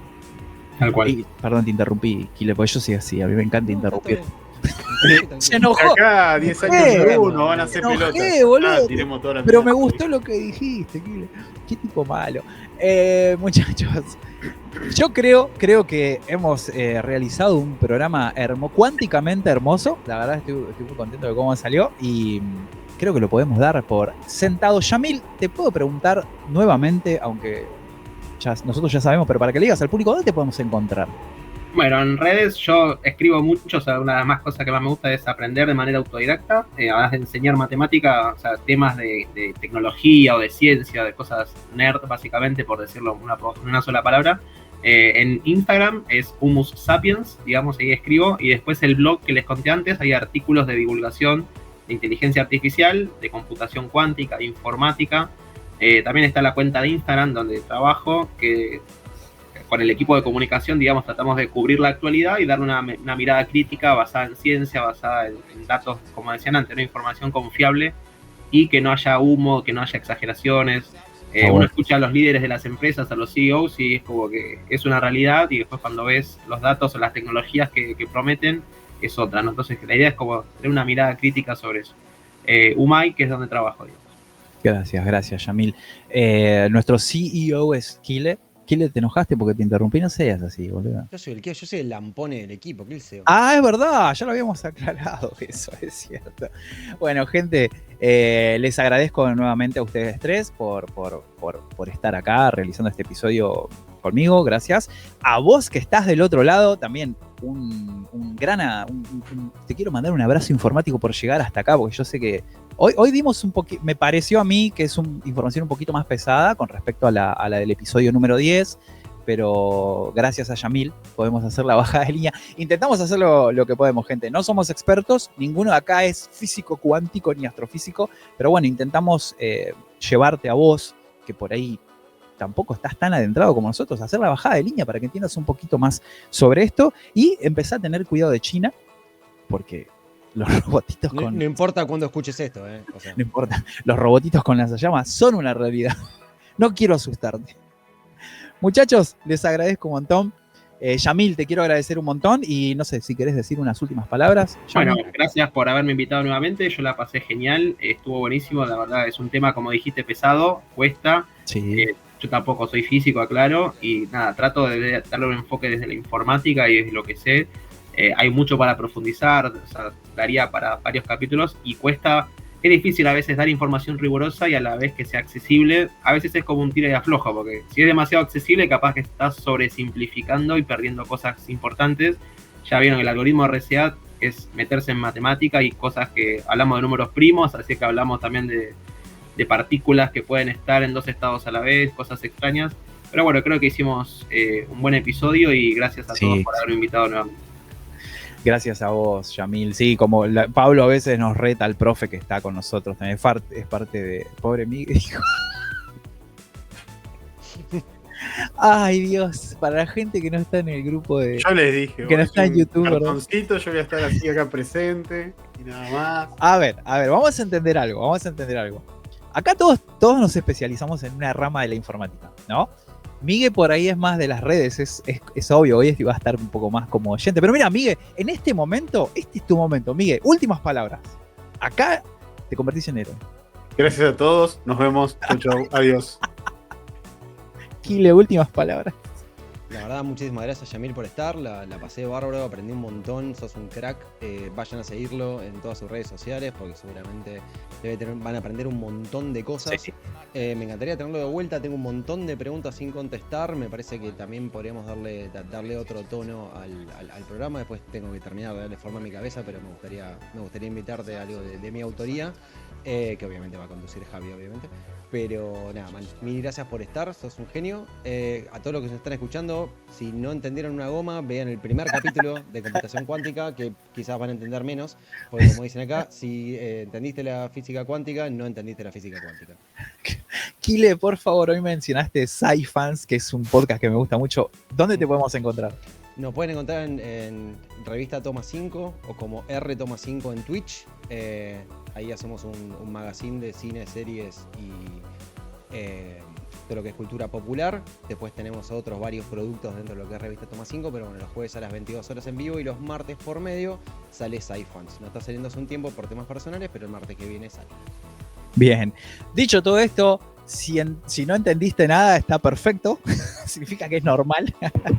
Tal cual. Y, perdón, te interrumpí, Kile, porque yo soy así. A mí me encanta interrumpir. Se Se enojó. Acá 10 años de uno van a hacer Me enojé, pelotas. boludo. Tiremos toda la Pero pelota. me gustó lo que dijiste, Kile. Qué tipo malo. Muchachos, yo creo que hemos realizado un programa cuánticamente hermoso. La verdad estoy muy contento de cómo salió y creo que lo podemos dar por sentado. Yamil, te puedo preguntar nuevamente, aunque nosotros ya sabemos, pero para que le digas al público, ¿dónde te podemos encontrar? Bueno, en redes yo escribo mucho, o sea, una de las más cosas que más me gusta es aprender de manera autodidacta, además de enseñar matemática, o sea, temas de tecnología o de ciencia, de cosas nerd, básicamente, por decirlo en una sola palabra. En Instagram es Humus Sapiens, digamos, ahí escribo, y después el blog que les conté antes, hay artículos de divulgación de inteligencia artificial, de computación cuántica, de informática. También está la cuenta de Instagram donde trabajo, que con el equipo de comunicación, digamos, tratamos de cubrir la actualidad y darle una mirada crítica basada en ciencia, basada en datos, como decían antes, una información confiable y que no haya humo, que no haya exageraciones. Uno escucha a los líderes de las empresas, a los CEOs, y es como que es una realidad, y después cuando ves los datos o las tecnologías que prometen, es otra, ¿no? Entonces la idea es como tener una mirada crítica sobre eso. UMAI, que es donde trabajo, digamos. Gracias, Yamil. Nuestro CEO es Kile. Kile, ¿te enojaste porque te interrumpí? No seas así, boludo. Yo soy el lampone del equipo, ¿qué el CEO? Es verdad, ya lo habíamos aclarado, eso es cierto. Bueno, gente, les agradezco nuevamente a ustedes tres por estar acá realizando este episodio conmigo, gracias. A vos que estás del otro lado, también te quiero mandar un abrazo informático por llegar hasta acá, porque yo sé que hoy dimos un poquito, me pareció a mí que es información un poquito más pesada con respecto a la del episodio número 10, pero gracias a Yamil podemos hacer la bajada de línea. Intentamos hacer lo que podemos, gente. No somos expertos, ninguno de acá es físico cuántico ni astrofísico, pero bueno, intentamos llevarte a vos que por ahí tampoco estás tan adentrado como nosotros, hacer la bajada de línea para que entiendas un poquito más sobre esto y empezar a tener cuidado de China, porque los robotitos con... No importa cuándo escuches esto, o sea. No importa, los robotitos con lanzallamas son una realidad. No quiero asustarte. Muchachos, les agradezco un montón. Yamil, te quiero agradecer un montón y no sé si querés decir unas últimas palabras. Bueno, Yamil. gracias por haberme invitado nuevamente, yo la pasé genial, estuvo buenísimo, la verdad es un tema, como dijiste, pesado, cuesta. Sí. Yo tampoco soy físico, aclaro, y nada, trato de darle un enfoque desde la informática y desde lo que sé. Hay mucho para profundizar, o sea, daría para varios capítulos y cuesta, es difícil a veces dar información rigurosa y a la vez que sea accesible. A veces es como un tira y afloja, porque si es demasiado accesible, capaz que estás sobresimplificando y perdiendo cosas importantes. Ya vieron, el algoritmo RCA es meterse en matemática y cosas que hablamos de números primos, así que hablamos también de partículas que pueden estar en dos estados a la vez, cosas extrañas. Pero bueno, creo que hicimos un buen episodio y gracias a todos por haberme invitado nuevamente. Gracias a vos, Yamil. Sí, como Pablo a veces nos reta al profe que está con nosotros también. Es parte de... Pobre Miguel. Ay, Dios. Para la gente que no está en el grupo de... Yo les dije. Que no está en YouTube, ¿verdad? Yo voy a estar así acá presente y nada más. A ver, vamos a entender algo. Acá todos nos especializamos en una rama de la informática, ¿no? Miguel por ahí es más de las redes, es obvio, hoy va a estar un poco más como oyente. Pero mira, Miguel, en este momento, este es tu momento. Miguel, últimas palabras. Acá te convertís en héroe. Gracias a todos, nos vemos. Chau, adiós. Kile, últimas palabras. La verdad, muchísimas gracias, Yamil, por estar. La pasé bárbaro, aprendí un montón, sos un crack. Vayan a seguirlo en todas sus redes sociales porque seguramente van a aprender un montón de cosas. Sí. Me encantaría tenerlo de vuelta, tengo un montón de preguntas sin contestar. Me parece que también podríamos darle otro tono al programa. Después tengo que terminar de darle forma a mi cabeza, pero me gustaría invitarte a algo de mi autoría. Que obviamente va a conducir Javi, obviamente. Pero nada, mil gracias por estar, sos un genio. A todos los que nos están escuchando, si no entendieron una goma, vean el primer capítulo de computación cuántica, que quizás van a entender menos, porque como dicen acá, si entendiste la física cuántica, no entendiste la física cuántica. Kile, por favor, hoy mencionaste SciFans, que es un podcast que me gusta mucho. ¿Dónde te podemos encontrar? Nos pueden encontrar en revista Toma 5 o como R Toma 5 en Twitch. Ahí hacemos un magazine de cine, series y de lo que es cultura popular. Después tenemos otros varios productos dentro de lo que es revista Toma 5, pero bueno, los jueves a las 22 horas en vivo y los martes por medio sale SciFans. No está saliendo hace un tiempo por temas personales, pero el martes que viene sale. Bien. Dicho todo esto, si no entendiste nada, está perfecto. Significa que es normal.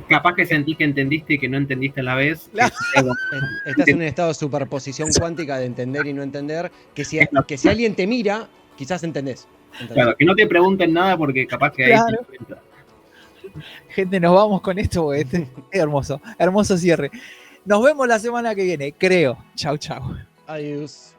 Capaz que sentís que entendiste y que no entendiste a la vez. Estás en un estado de superposición cuántica de entender y no entender, que si alguien te mira, quizás entendés. Claro, que no te pregunten nada porque capaz que ahí te cuenta. Gente, nos vamos con esto. Es hermoso cierre. Nos vemos la semana que viene, creo. Chau, chau. Adiós.